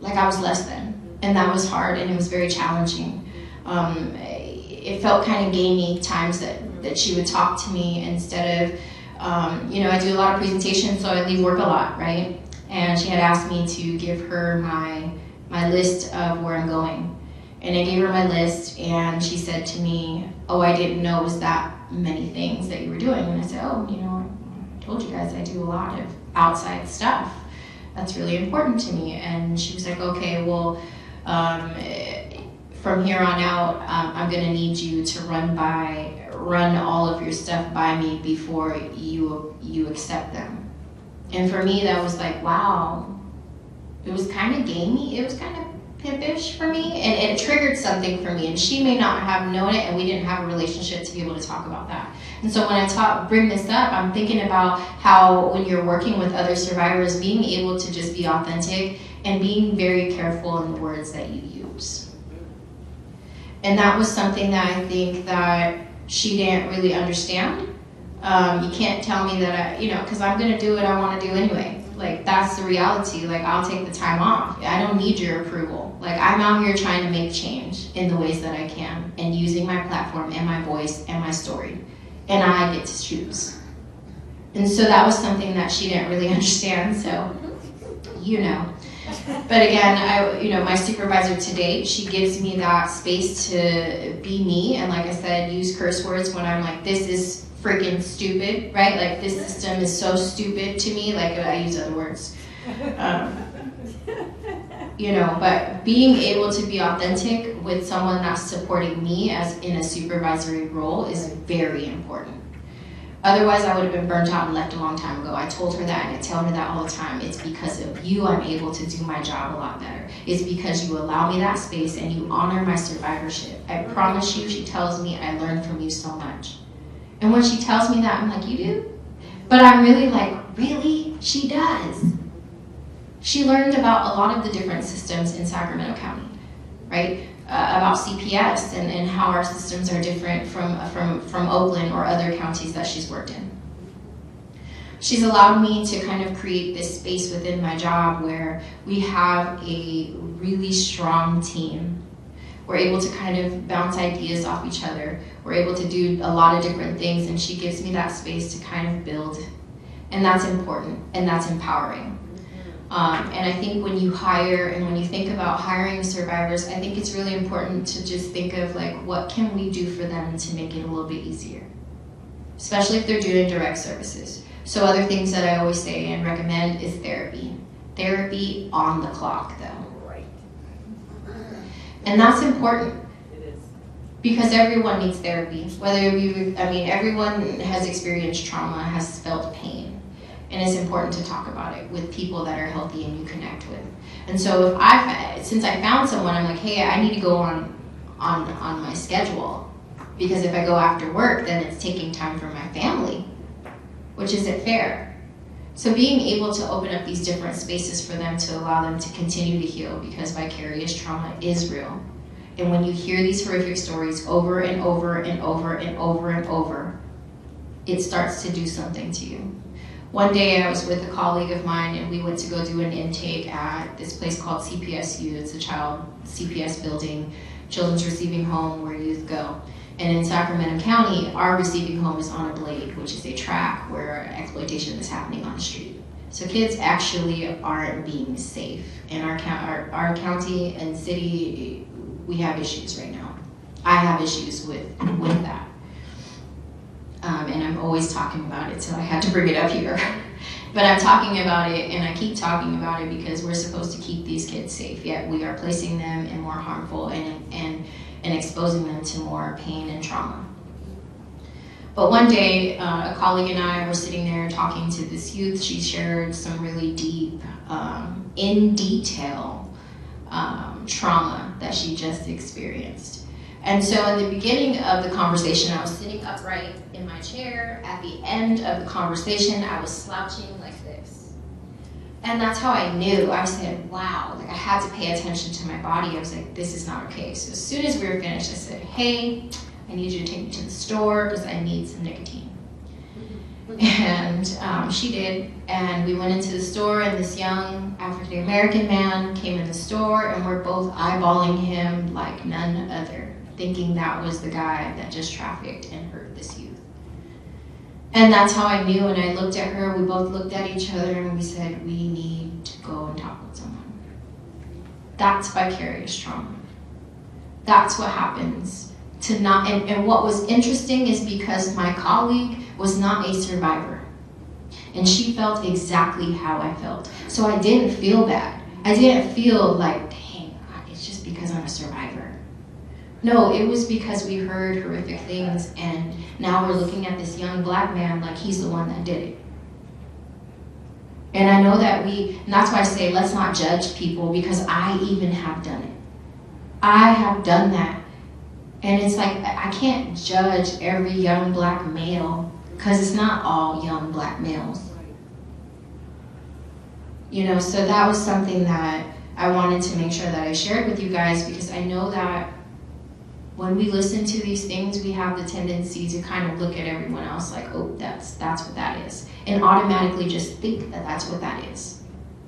I was less than. And that was hard, and it was very challenging. It felt kind of gamey times that she would talk to me instead of, you know, I do a lot of presentations, so I leave work a lot, right? And she had asked me to give her my list of where I'm going. And I gave her my list, and she said to me, oh, I didn't know it was that many things that you were doing. And I said, oh, you know, I told you guys I do a lot of outside stuff. That's really important to me. And she was like, okay, well, from here on out, I'm gonna need you to run all of your stuff by me before you accept them. And for me, that was like, wow. It was kind of gamey. It was kind of pimpish for me, and it triggered something for me, and she may not have known it, and we didn't have a relationship to be able to talk about that. And so when I bring this up, I'm thinking about how when you're working with other survivors, being able to just be authentic and being very careful in the words that you use. And that was something that I think that she didn't really understand. You can't tell me that, because I'm gonna do what I wanna do anyway. Like, that's the reality. Like, I'll take the time off. I don't need your approval. Like, I'm out here trying to make change in the ways that I can and using my platform and my voice and my story. And I get to choose. And so that was something that she didn't really understand, so, But again, my supervisor to date, she gives me that space to be me, and like I said, use curse words when I'm like, this is freaking stupid, right? Like, this system is so stupid to me. Like, I use other words. But being able to be authentic with someone that's supporting me as in a supervisory role is very important. Otherwise, I would have been burnt out and left a long time ago. I told her that, and I tell her that all the time. It's because of you I'm able to do my job a lot better. It's because you allow me that space and you honor my survivorship. I promise you, she tells me, I learned from you so much. And when she tells me that, I'm like, you do? But I'm really like, really? She does. She learned about a lot of the different systems in Sacramento County, right? About CPS and how our systems are different from Oakland or other counties that she's worked in. She's allowed me to kind of create this space within my job where we have a really strong team. We're able to kind of bounce ideas off each other. We're able to do a lot of different things, and she gives me that space to kind of build. And that's important, and that's empowering. And I think when you hire and when you think about hiring survivors, I think it's really important to just think of like, what can we do for them to make it a little bit easier? Especially if they're doing direct services. So other things that I always say and recommend is therapy. Therapy on the clock, though. Right. And that's important. It is. Because everyone needs therapy. Everyone has experienced trauma, has felt pain. And it's important to talk about it with people that are healthy and you connect with. And so since I found someone, I'm like, hey, I need to go on my schedule. Because if I go after work, then it's taking time from my family, which isn't fair. So being able to open up these different spaces for them to allow them to continue to heal, because vicarious trauma is real. And when you hear these horrific stories over and over and over and over and over, it starts to do something to you. One day I was with a colleague of mine and we went to go do an intake at this place called CPSU. It's a child CPS building, children's receiving home where youth go. And in Sacramento County, our receiving home is on a blade, which is a track where exploitation is happening on the street. So kids actually aren't being safe. In our county and city, we have issues right now. I have issues with that. And I'm always talking about it, so I had to bring it up here. But I'm talking about it, and I keep talking about it because we're supposed to keep these kids safe, yet we are placing them in more harmful and exposing them to more pain and trauma. But one day, a colleague and I were sitting there talking to this youth. She shared some really deep, in detail trauma that she just experienced. And so in the beginning of the conversation, I was sitting upright in my chair. At the end of the conversation, I was slouching like this. And that's how I knew. I said, wow, like I had to pay attention to my body. I was like, this is not okay. So as soon as we were finished, I said, hey, I need you to take me to the store because I need some nicotine. And she did, and we went into the store, and this young African-American man came in the store, and we're both eyeballing him like none other, thinking that was the guy that just trafficked and hurt this youth. And that's how I knew, and I looked at her, we both looked at each other, and we said, we need to go and talk with someone. That's vicarious trauma. That's what happens. And what was interesting is because my colleague was not a survivor, and she felt exactly how I felt. So I didn't feel bad. I didn't feel like, dang, it's just because I'm a survivor. No, it was because we heard horrific things, and now we're looking at this young black man like he's the one that did it. And I know that and that's why I say let's not judge people, because I even have done it. I have done that. And it's like, I can't judge every young black male, because it's not all young black males. You know, so that was something that I wanted to make sure that I shared with you guys, because I know that when we listen to these things, we have the tendency to kind of look at everyone else like, oh, that's what that is. And automatically just think that that's what that is.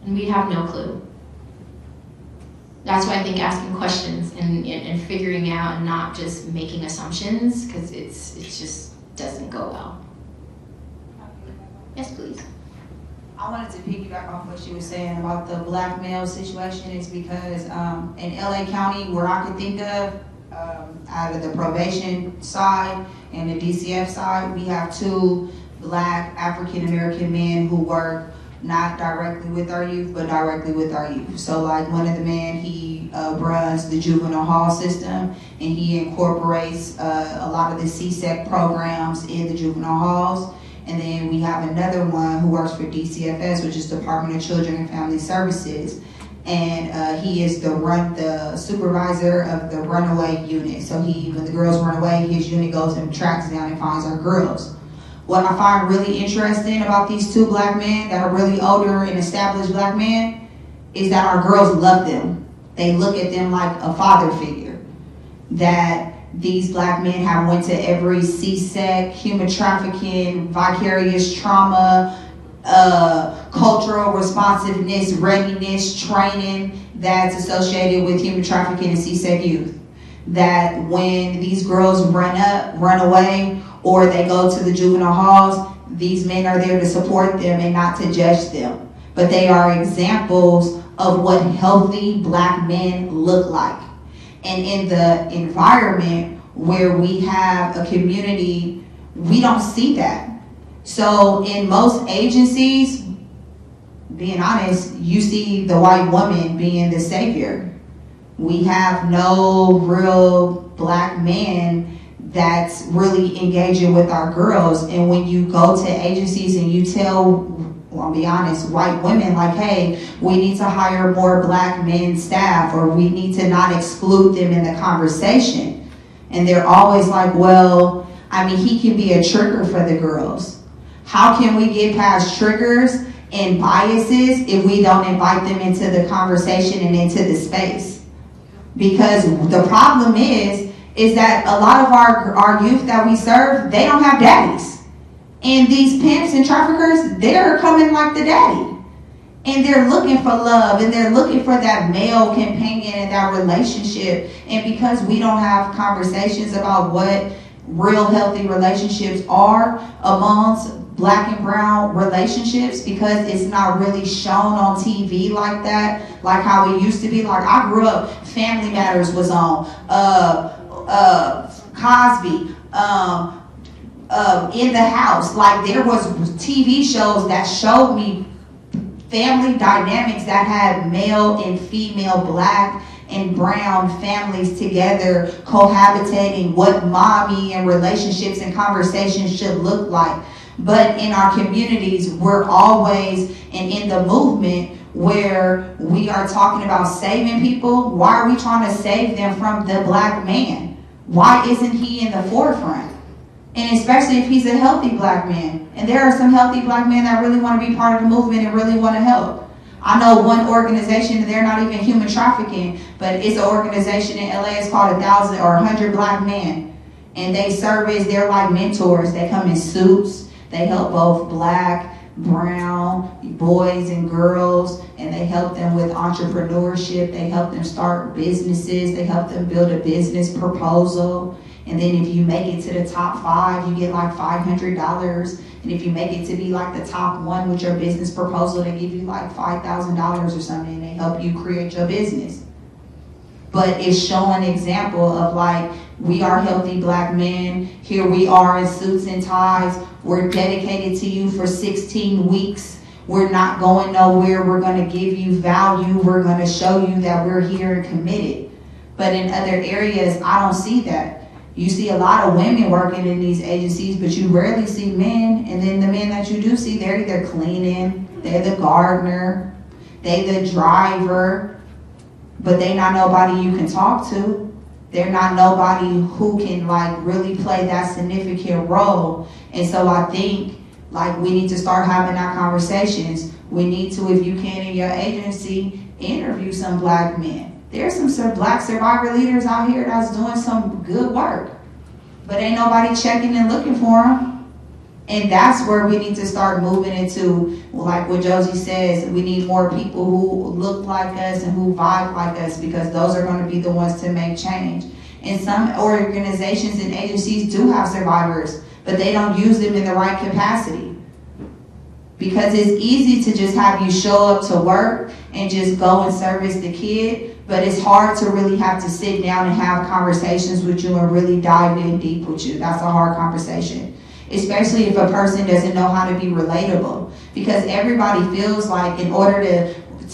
And we have no clue. That's why I think asking questions and figuring out and not just making assumptions, because it just doesn't go well. Yes, please. I wanted to piggyback off what she was saying about the black male situation, is because in LA County, where I could think of, out of the probation side and the DCF side, we have 2 black African American men who work not directly with our youth, but directly with our youth. So like one of the men, he runs the juvenile hall system, and he incorporates a lot of the CSEC programs in the juvenile halls. And then we have another one who works for DCFS, which is Department of Children and Family Services. And he is the supervisor of the runaway unit. So when the girls run away, his unit goes and tracks down and finds our girls. What I find really interesting about these 2 black men that are really older and established black men is that our girls love them. They look at them like a father figure. That these black men have went to every CSEC, human trafficking, vicarious trauma, cultural responsiveness, readiness, training that's associated with human trafficking and CSEC youth. That when these girls run away, or they go to the juvenile halls, these men are there to support them and not to judge them. But they are examples of what healthy black men look like. And in the environment where we have a community, we don't see that. So in most agencies, being honest, you see the white woman being the savior. We have no real black man that's really engaging with our girls. And when you go to agencies and you tell, well, I'll be honest, white women like, hey, we need to hire more black men staff, or we need to not exclude them in the conversation. And they're always like, well, I mean, he can be a trigger for the girls. How can we get past triggers and biases if we don't invite them into the conversation and into the space? Because the problem is that a lot of our youth that we serve, they don't have daddies. And these pimps and traffickers, they're coming like the daddy. And they're looking for love, and they're looking for that male companion and that relationship. And because we don't have conversations about what real healthy relationships are amongst black and brown relationships, because it's not really shown on TV like that, like how it used to be. Like I grew up, Family Matters was on, Cosby, In the House. Like there was TV shows that showed me family dynamics that had male and female, black and brown families together cohabitating, what mommy and relationships and conversations should look like. But in our communities, we're always, and in the movement where we are talking about saving people, why are we trying to save them from the black man? Why isn't he in the forefront? And especially if he's a healthy black man. And there are some healthy black men that really want to be part of the movement and really want to help. I know one organization, and they're not even human trafficking, but it's an organization in LA, it's called 1,000 or 100 Black Men. And they service, they're like mentors. They come in suits. They help both black, brown, boys and girls, and they help them with entrepreneurship. They help them start businesses. They help them build a business proposal. And then if you make it to the top 5, you get like $500. And if you make it to be like the top 1 with your business proposal, they give you like $5,000 or something, and they help you create your business. But it's showing an example of like, we are healthy black men. Here we are in suits and ties. We're dedicated to you for 16 weeks. We're not going nowhere. We're going to give you value. We're going to show you that we're here and committed. But in other areas, I don't see that. You see a lot of women working in these agencies, but you rarely see men. And then the men that you do see, they're either cleaning, they're the gardener, they the driver, but they not nobody you can talk to. They're not nobody who can like really play that significant role. And so I think like we need to start having our conversations. We need to, if you can in your agency, interview some black men. There's some black survivor leaders out here that's doing some good work, but ain't nobody checking and looking for them. And that's where we need to start moving into, like what Josie says, we need more people who look like us and who vibe like us, because those are going to be the ones to make change. And some organizations and agencies do have survivors, but they don't use them in the right capacity. Because it's easy to just have you show up to work and just go and service the kid, but it's hard to really have to sit down and have conversations with you and really dive in deep with you. That's a hard conversation. Especially if a person doesn't know how to be relatable. Because everybody feels like in order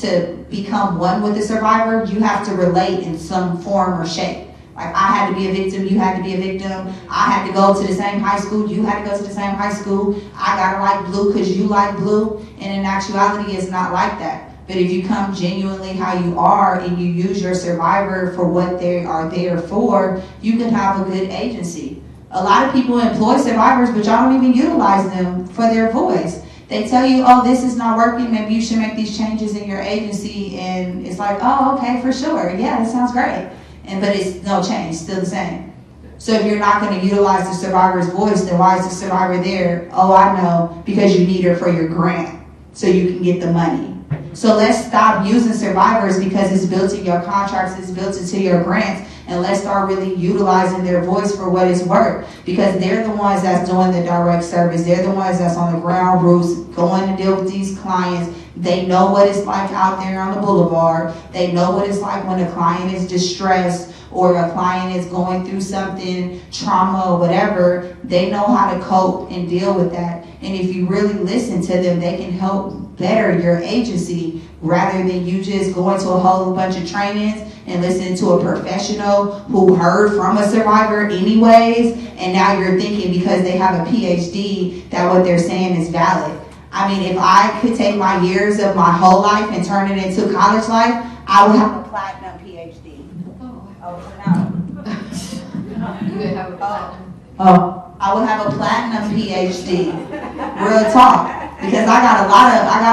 to become one with the survivor, you have to relate in some form or shape. Like I had to be a victim, you had to be a victim. I had to go to the same high school, you had to go to the same high school. I gotta like blue because you like blue. And in actuality, it's not like that. But if you come genuinely how you are and you use your survivor for what they are there for, you can have a good agency. A lot of people employ survivors, but y'all don't even utilize them for their voice. They tell you, oh, this is not working, maybe you should make these changes in your agency, and it's like, oh, okay, for sure, yeah, that sounds great. But it's no change, still the same. So if you're not going to utilize the survivor's voice, then why is the survivor there? Oh, I know, because you need her for your grant, so you can get the money. So let's stop using survivors because it's built in your contracts, it's built into your grants, and let's start really utilizing their voice for what it's worth, because they're the ones that's doing the direct service. They're the ones that's on the ground roots, going to deal with these clients. They know what it's like out there on the boulevard. They know what it's like when a client is distressed or a client is going through something, trauma or whatever. They know how to cope and deal with that. And if you really listen to them, they can help better your agency rather than you just going to a whole bunch of trainings and listening to a professional who heard from a survivor anyways, and now you're thinking because they have a PhD that what they're saying is valid. I mean, if I could take my years of my whole life and turn it into college life, I would have a platinum PhD. Oh, no. You would have a platinum. Oh, I would have a platinum PhD. Real talk. Because I got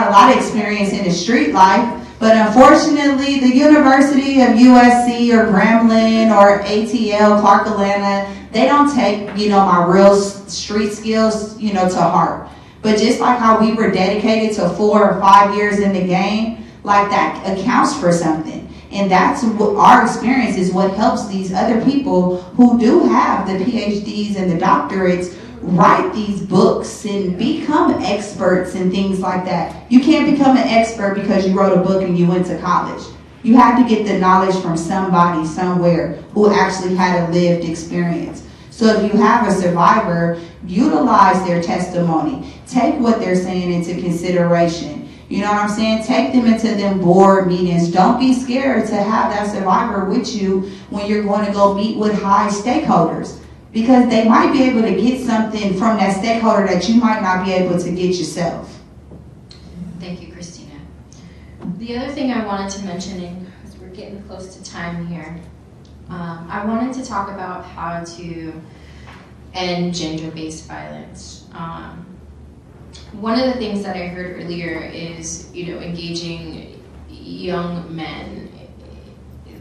a lot of experience in the street life, but unfortunately, the University of USC or Grambling or ATL, Clark Atlanta, they don't take, my real street skills, to heart. But just like how we were dedicated to 4 or 5 years in the game, like that accounts for something. And that's what our experience is, what helps these other people who do have the PhDs and the doctorates write these books and become experts and things like that. You can't become an expert because you wrote a book and you went to college. You had to get the knowledge from somebody somewhere who actually had a lived experience. So if you have a survivor, utilize their testimony. Take what they're saying into consideration. You know what I'm saying? Take them into them board meetings. Don't be scared to have that survivor with you when you're going to go meet with high stakeholders, because they might be able to get something from that stakeholder that you might not be able to get yourself. Thank you, Christina. The other thing I wanted to mention, because we're getting close to time here, I wanted to talk about how to end gender-based violence. One of the things that I heard earlier is, engaging young men.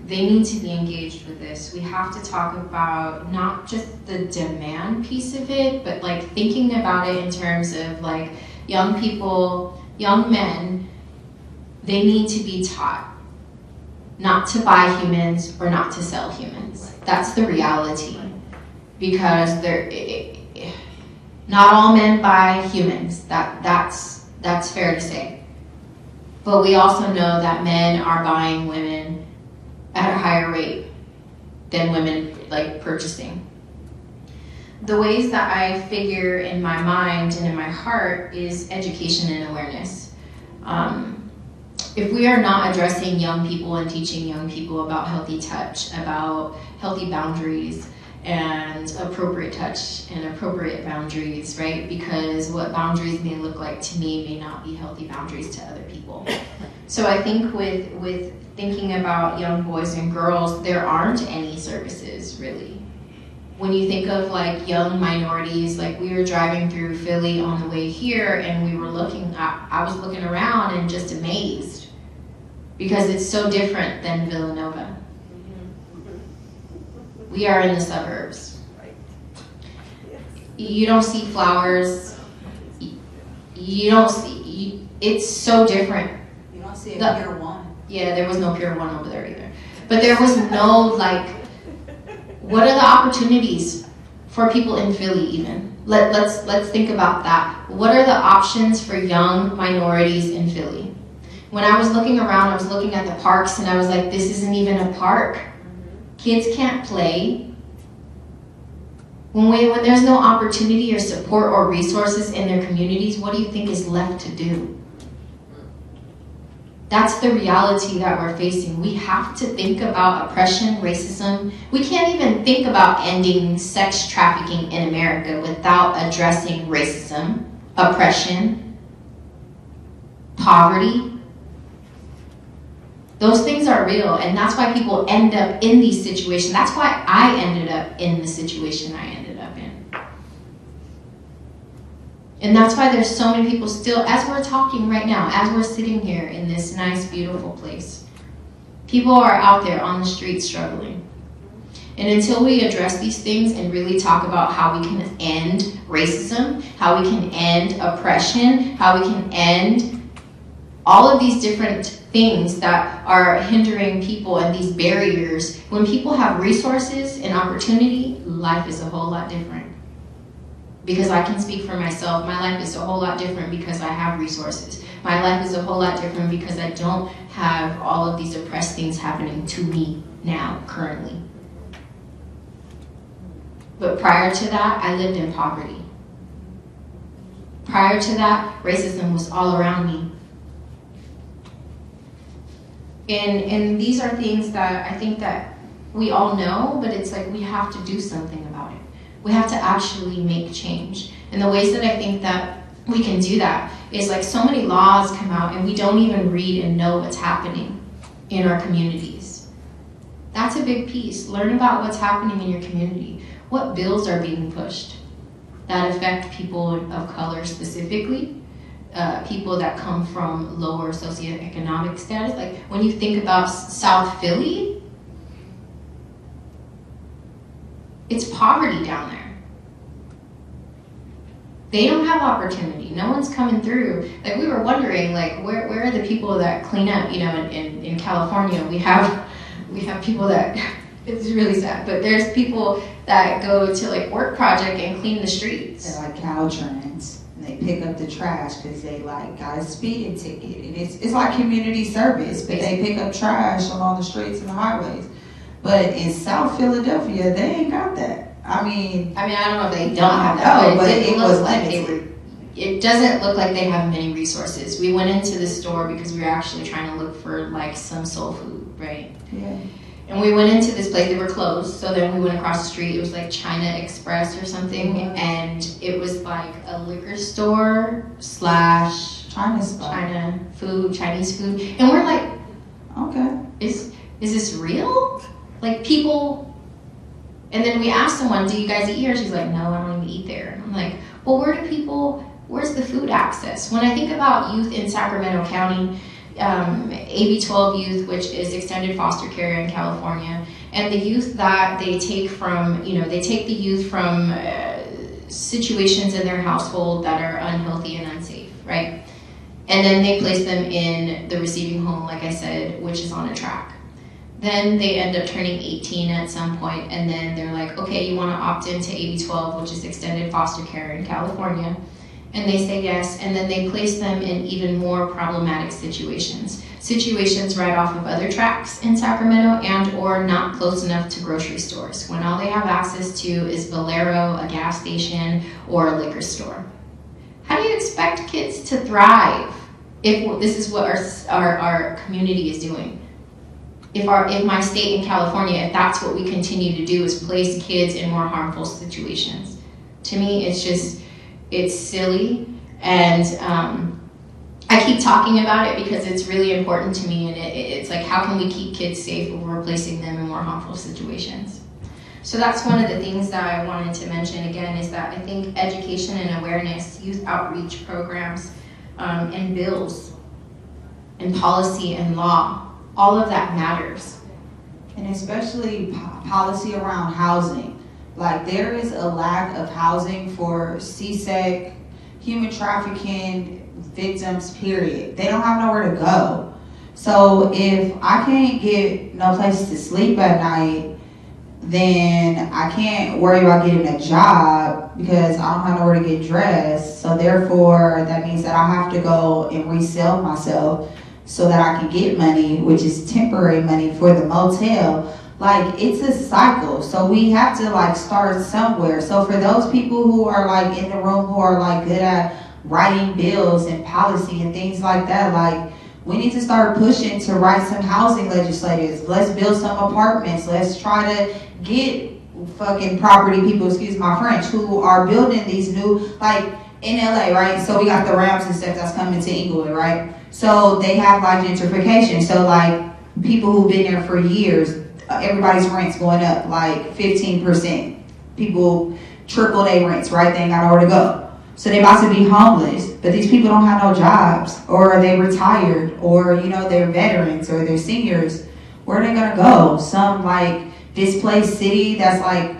They need to be engaged with this. We have to talk about not just the demand piece of it, but like thinking about it in terms of like young people, young men, they need to be taught not to buy humans or not to sell humans. That's the reality, because not all men buy humans. That's fair to say. But we also know that men are buying women at a higher rate than women like purchasing. The ways that I figure in my mind and in my heart is education and awareness. If we are not addressing young people and teaching young people about healthy touch, about healthy boundaries, and appropriate touch and appropriate boundaries, right? Because what boundaries may look like to me may not be healthy boundaries to other people. So I think with thinking about young boys and girls, there aren't any services really. When you think of like young minorities, like we were driving through Philly on the way here and we were looking, I was looking around and just amazed because it's so different than Villanova. We are in the suburbs. You don't see flowers. You don't see, it's so different. You don't see a Pier 1. Yeah, there was no Pier 1 over there either. But there was no like, what are the opportunities for people in Philly even? Let's think about that. What are the options for young minorities in Philly? When I was looking around, I was looking at the parks and I was like, this isn't even a park. Kids can't play. When there's no opportunity or support or resources in their communities, what do you think is left to do? That's the reality that we're facing. We have to think about oppression, racism. We can't even think about ending sex trafficking in America without addressing racism, oppression, poverty. Those things are real, and that's why people end up in these situations. That's why I ended up in the situation I ended up in. And that's why there's so many people still, as we're talking right now, as we're sitting here in this nice, beautiful place, people are out there on the street struggling. And until we address these things and really talk about how we can end racism, how we can end oppression, how we can end all of these different things that are hindering people and these barriers, when people have resources and opportunity, life is a whole lot different. Because I can speak for myself, my life is a whole lot different because I have resources. My life is a whole lot different because I don't have all of these oppressed things happening to me now, currently. But prior to that, I lived in poverty. Prior to that, racism was all around me. And these are things that I think that we all know, but it's like we have to do something about it. We have to actually make change. And the ways that I think that we can do that is like so many laws come out and we don't even read and know what's happening in our communities. That's a big piece. Learn about what's happening in your community. What bills are being pushed that affect people of color specifically? People that come from lower socioeconomic status. Like when you think about South Philly, it's poverty down there. They don't have opportunity. No one's coming through. Like we were wondering, like where are the people that clean up? You know, in California, we have people that it's really sad, but there's people that go to like work project and clean the streets. They're like Caltrans. They pick up the trash because they like got a speeding ticket, and it's like community service, but they pick up trash along the streets and the highways. But in South Philadelphia, they ain't got that. I mean, I don't know if they don't have that, but it was like it doesn't look like they have many resources. We went into the store because we were actually trying to look for like some soul food, right? Yeah. And we went into this place, they were closed, so then we went across the street, it was like China Express or something, and it was like a liquor store / China food, Chinese food, and we're like, okay, is this real? Like people, and then we asked someone, do you guys eat here? She's like, no, I don't even eat there. And I'm like, well, where's the food access? When I think about youth in Sacramento County, AB 12 youth, which is extended foster care in California, and the youth that they take from, they take the youth from situations in their household that are unhealthy and unsafe, right? And then they place them in the receiving home, like I said, which is on a track. Then they end up turning 18 at some point, and then they're like, okay, you want to opt into AB 12, which is extended foster care in California. And they say yes, and then they place them in even more problematic situations right off of other tracks in Sacramento and or not close enough to grocery stores, when all they have access to is Bolero, a gas station, or a liquor store. How do you expect kids to thrive if this is what our community is doing? if my state in California, if that's what we continue to do, is place kids in more harmful situations. To me, it's silly, and I keep talking about it because it's really important to me, and it's like, how can we keep kids safe if we're placing them in more harmful situations? So that's one of the things that I wanted to mention again, is that I think education and awareness, youth outreach programs, and bills, and policy and law, all of that matters. And especially policy around housing. Like, there is a lack of housing for CSEC, human trafficking victims, period. They don't have nowhere to go. So if I can't get no place to sleep at night, then I can't worry about getting a job because I don't have nowhere to get dressed. So therefore, that means that I have to go and resell myself so that I can get money, which is temporary money for the motel. Like, it's a cycle. So we have to like start somewhere. So for those people who are like in the room who are like good at writing bills and policy and things like that, like, we need to start pushing to write some housing legislators. Let's build some apartments. Let's try to get fucking property people, excuse my French, who are building these new, like in LA, right? So we got the Rams and stuff that's coming to Inglewood, right? So they have like gentrification. So like people who've been there for years, everybody's rent's going up like 15%. People triple their rents, right? They ain't got nowhere to go. So they about to be homeless, but these people don't have no jobs, or they retired, or you know, they're veterans or they're seniors. Where are they gonna go? Some like displaced city that's like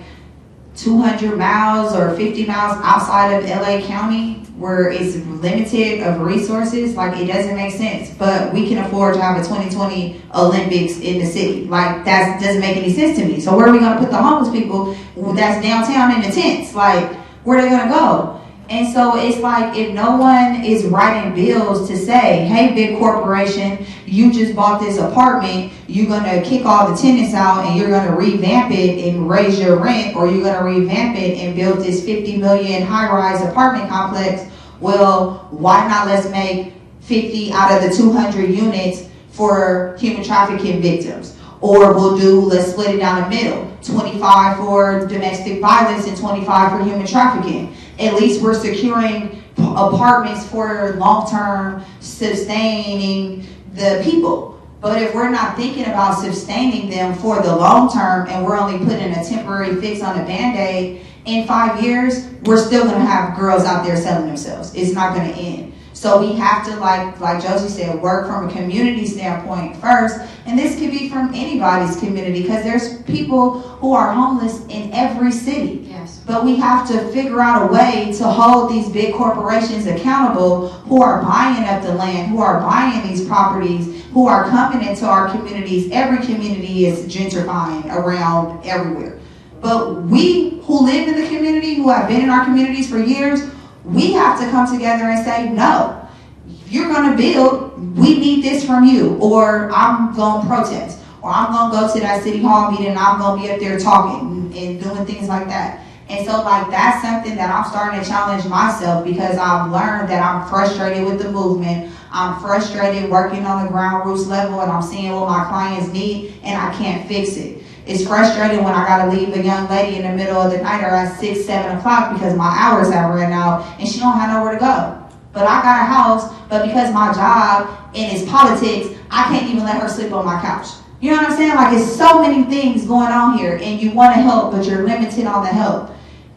200 miles or 50 miles outside of LA County, where it's limited of resources. Like, it doesn't make sense. But we can afford to have a 2020 Olympics in the city. Like, that doesn't make any sense to me. So where are we gonna put the homeless people that's downtown in the tents? Like, where are they gonna go? And so it's like, if no one is writing bills to say, hey, big corporation, you just bought this apartment, you're gonna kick all the tenants out and you're gonna revamp it and raise your rent, or you're gonna revamp it and build this 50 million high-rise apartment complex. Well, why not let's make 50 out of the 200 units for human trafficking victims? Or let's split it down the middle, 25 for domestic violence and 25 for human trafficking. At least we're securing apartments for long-term sustaining the people. But if we're not thinking about sustaining them for the long term, and we're only putting a temporary fix on a Band-Aid, in 5 years, we're still gonna have girls out there selling themselves. It's not gonna end. So we have to, like Josie said, work from a community standpoint first. And this could be from anybody's community, because there's people who are homeless in every city. Yes. But we have to figure out a way to hold these big corporations accountable, who are buying up the land, who are buying these properties, who are coming into our communities. Every community is gentrifying around everywhere. But we who live in the community, who have been in our communities for years, we have to come together and say, no, if you're gonna build, we need this from you, or I'm gonna protest, or I'm gonna go to that city hall meeting and I'm gonna be up there talking and doing things like that. And so like, that's something that I'm starting to challenge myself, because I've learned that I'm frustrated with the movement. I'm frustrated working on the ground roots level, and I'm seeing what my clients need and I can't fix it. It's frustrating when I gotta leave a young lady in the middle of the night or at 6, 7 o'clock because my hours have run out and she don't have nowhere to go. But I got a house, but because my job and it's politics, I can't even let her sleep on my couch. You know what I'm saying? Like, it's so many things going on here, and you wanna help, but you're limited on the help.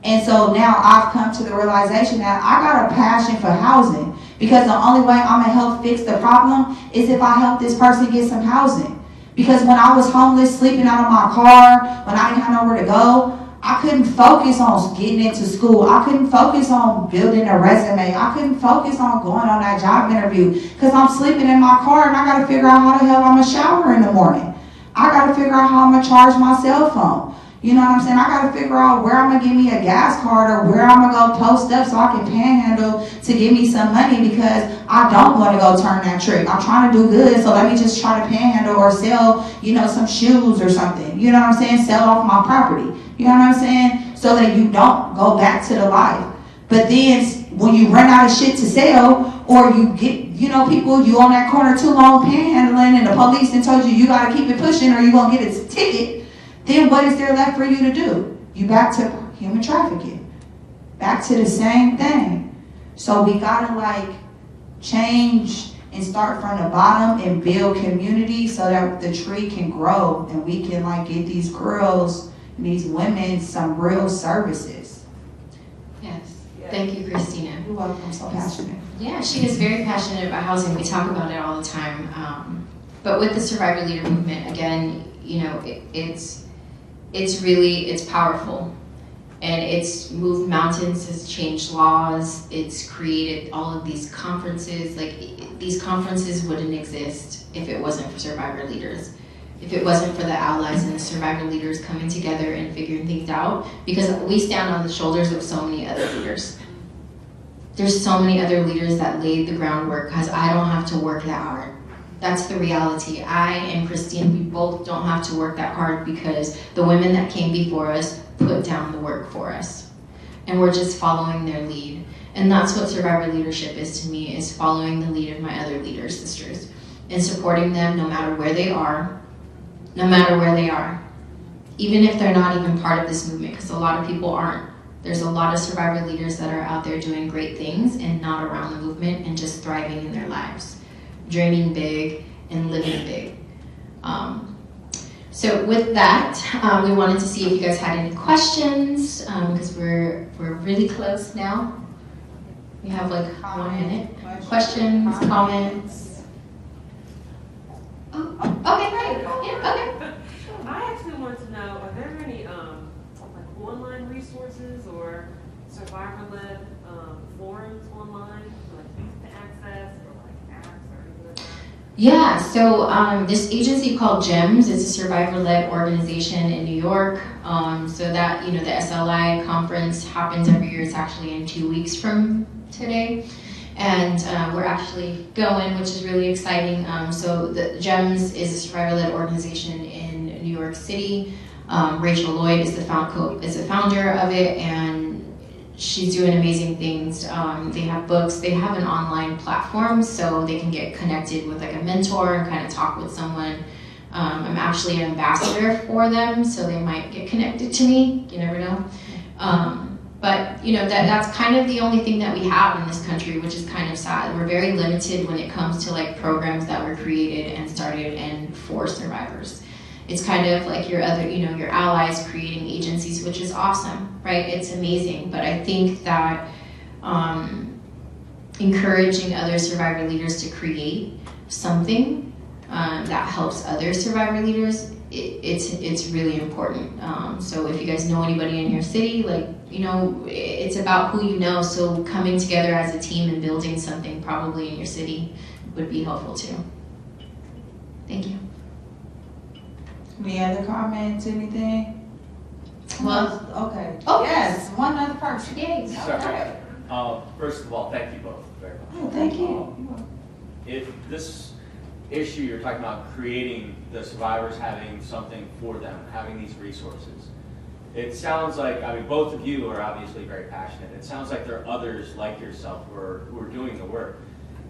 And so now I've come to the realization that I got a passion for housing, because the only way I'm gonna help fix the problem is if I help this person get some housing. Because when I was homeless, sleeping out of my car, when I didn't have nowhere to go, I couldn't focus on getting into school. I couldn't focus on building a resume. I couldn't focus on going on that job interview, because I'm sleeping in my car and I gotta figure out how the hell I'm gonna shower in the morning. I gotta figure out how I'm gonna charge my cell phone. You know what I'm saying? I gotta figure out where I'm gonna give me a gas card, or where I'm gonna go post up so I can panhandle to give me some money, because I don't want to go turn that trick. I'm trying to do good, so let me just try to panhandle or sell, you know, some shoes or something. You know what I'm saying? Sell off my property. You know what I'm saying? So that you don't go back to the life. But then when you run out of shit to sell, or you you know, people, you on that corner too long panhandling and the police then told you you gotta keep it pushing or you gonna get a ticket, then what is there left for you to do? You back to human trafficking. Back to the same thing. So we gotta like change and start from the bottom and build community so that the tree can grow and we can like get these girls and these women some real services. Yes. Thank you, Christina. You're welcome. I'm so passionate. Yeah, she is very passionate about housing. We talk about it all the time. But with the survivor leader movement, again, you know, it's powerful. And it's moved mountains, has changed laws, it's created all of these conferences. Like, these conferences wouldn't exist if it wasn't for survivor leaders. If it wasn't for the allies and the survivor leaders coming together and figuring things out. Because we stand on the shoulders of so many other leaders. There's so many other leaders that laid the groundwork because I don't have to work that hard. That's the reality. I and Christina, we both don't have to work that hard because the women that came before us put down the work for us. And we're just following their lead. And that's what survivor leadership is to me, is following the lead of my other leaders, sisters, and supporting them no matter where they are, no matter where they are. Even if they're not even part of this movement, because a lot of people aren't. There's a lot of survivor leaders that are out there doing great things and not around the movement and just thriving in their lives, dreaming big and living big. So with that, we wanted to see if you guys had any questions, because we're really close now. We have like 1 minute. Questions, comments? Oh, okay, great. Yeah, okay. I actually wanted to know, are there any like online resources or survivor-led forums online for like youth to access, or like apps or anything like that? Yeah, so this agency called GEMS is a survivor-led organization in New York. So that, you know, the SLI conference happens every year. It's actually in 2 weeks from today. And we're actually going, which is really exciting. So the GEMS is a survivor-led organization in New York City. Rachel Lloyd is the founder of it, and she's doing amazing things. They have books, they have an online platform so they can get connected with like a mentor and kind of talk with someone. I'm actually an ambassador for them, so they might get connected to me, you never know. But you know, that's kind of the only thing that we have in this country, which is kind of sad. We're very limited when it comes to like programs that were created and started and for survivors. It's kind of like your other, you know, your allies creating agencies, which is awesome, right? It's amazing. But I think that encouraging other survivor leaders to create something that helps other survivor leaders, it's really important. So if you guys know anybody in your city, like, you know, it's about who you know. So coming together as a team and building something probably in your city would be helpful too. Thank you. Any other comments, anything? Well, Okay. Oh, yes, one other person. Yay. Sorry. First of all, thank you both very much. Oh, thank you. If this issue you're talking about, creating the survivors having something for them, having these resources, it sounds like, I mean, both of you are obviously very passionate. It sounds like there are others like yourself who are doing the work.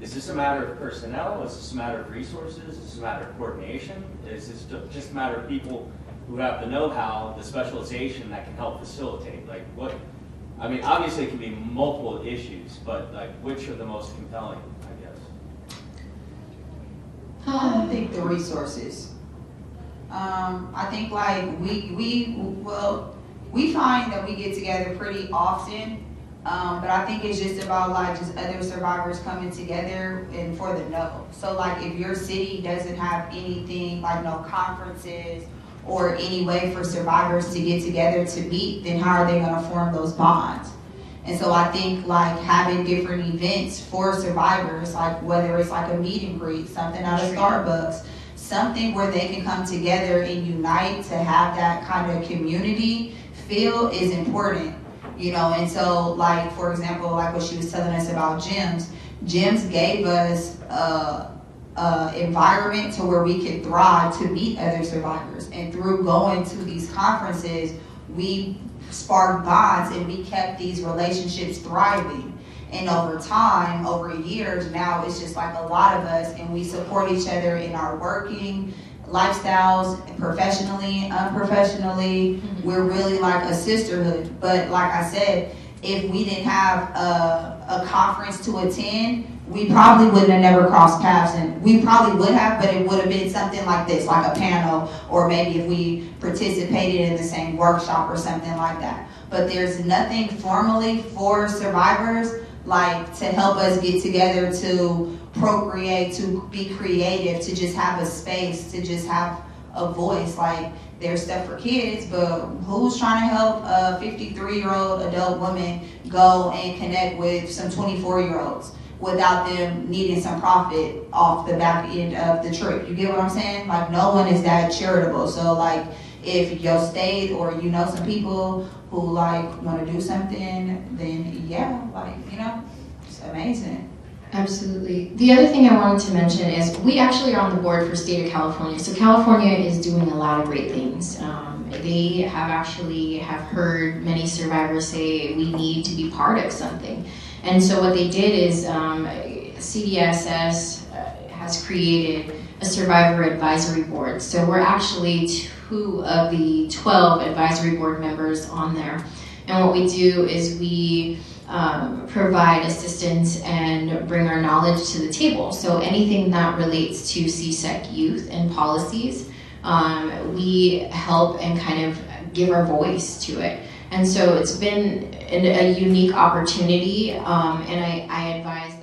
Is this a matter of personnel? Is this a matter of resources? Is this a matter of coordination? Is this just a matter of people who have the know-how, the specialization that can help facilitate? Like what, I mean, obviously it can be multiple issues, but like which are the most compelling, I guess? I think the resources. I think like we find that we get together pretty often. But I think it's just about like just other survivors coming together and for the know. So like if your city doesn't have anything like no conferences or any way for survivors to get together to meet, then how are they going to form those bonds? And so I think like having different events for survivors, like whether it's like a meet and greet, something out of Starbucks, something where they can come together and unite to have that kind of community feel is important. You know, and so like, for example, like what she was telling us about GEMS gave us environment to where we could thrive to meet other survivors. And through going to these conferences, we sparked bonds and we kept these relationships thriving. And over time, over years, now it's just like a lot of us, and we support each other in our working lifestyles, professionally, unprofessionally. We're really like a sisterhood. But like I said, if we didn't have a conference to attend, we probably wouldn't have never crossed paths, and we probably would have, but it would have been something like this, like a panel, or maybe if we participated in the same workshop or something like that. But there's nothing formally for survivors, like to help us get together, to procreate, to be creative, to just have a space, to just have a voice. Like, there's stuff for kids, but who's trying to help a 53-year-old adult woman go and connect with some 24-year-olds without them needing some profit off the back end of the trip? You get what I'm saying? Like, no one is that charitable. So like, if your state or you know some people who like want to do something, then yeah, like, you know, it's amazing. Absolutely. The other thing I wanted to mention is we actually are on the board for state of California. So California is doing a lot of great things. They have heard many survivors say we need to be part of something. And so what they did is CDSS has created a survivor advisory board. So we're actually 2 of the 12 advisory board members on there. And what we do is we provide assistance and bring our knowledge to the table. So anything that relates to CSEC youth and policies, we help and kind of give our voice to it. And so it's been a unique opportunity, and I advise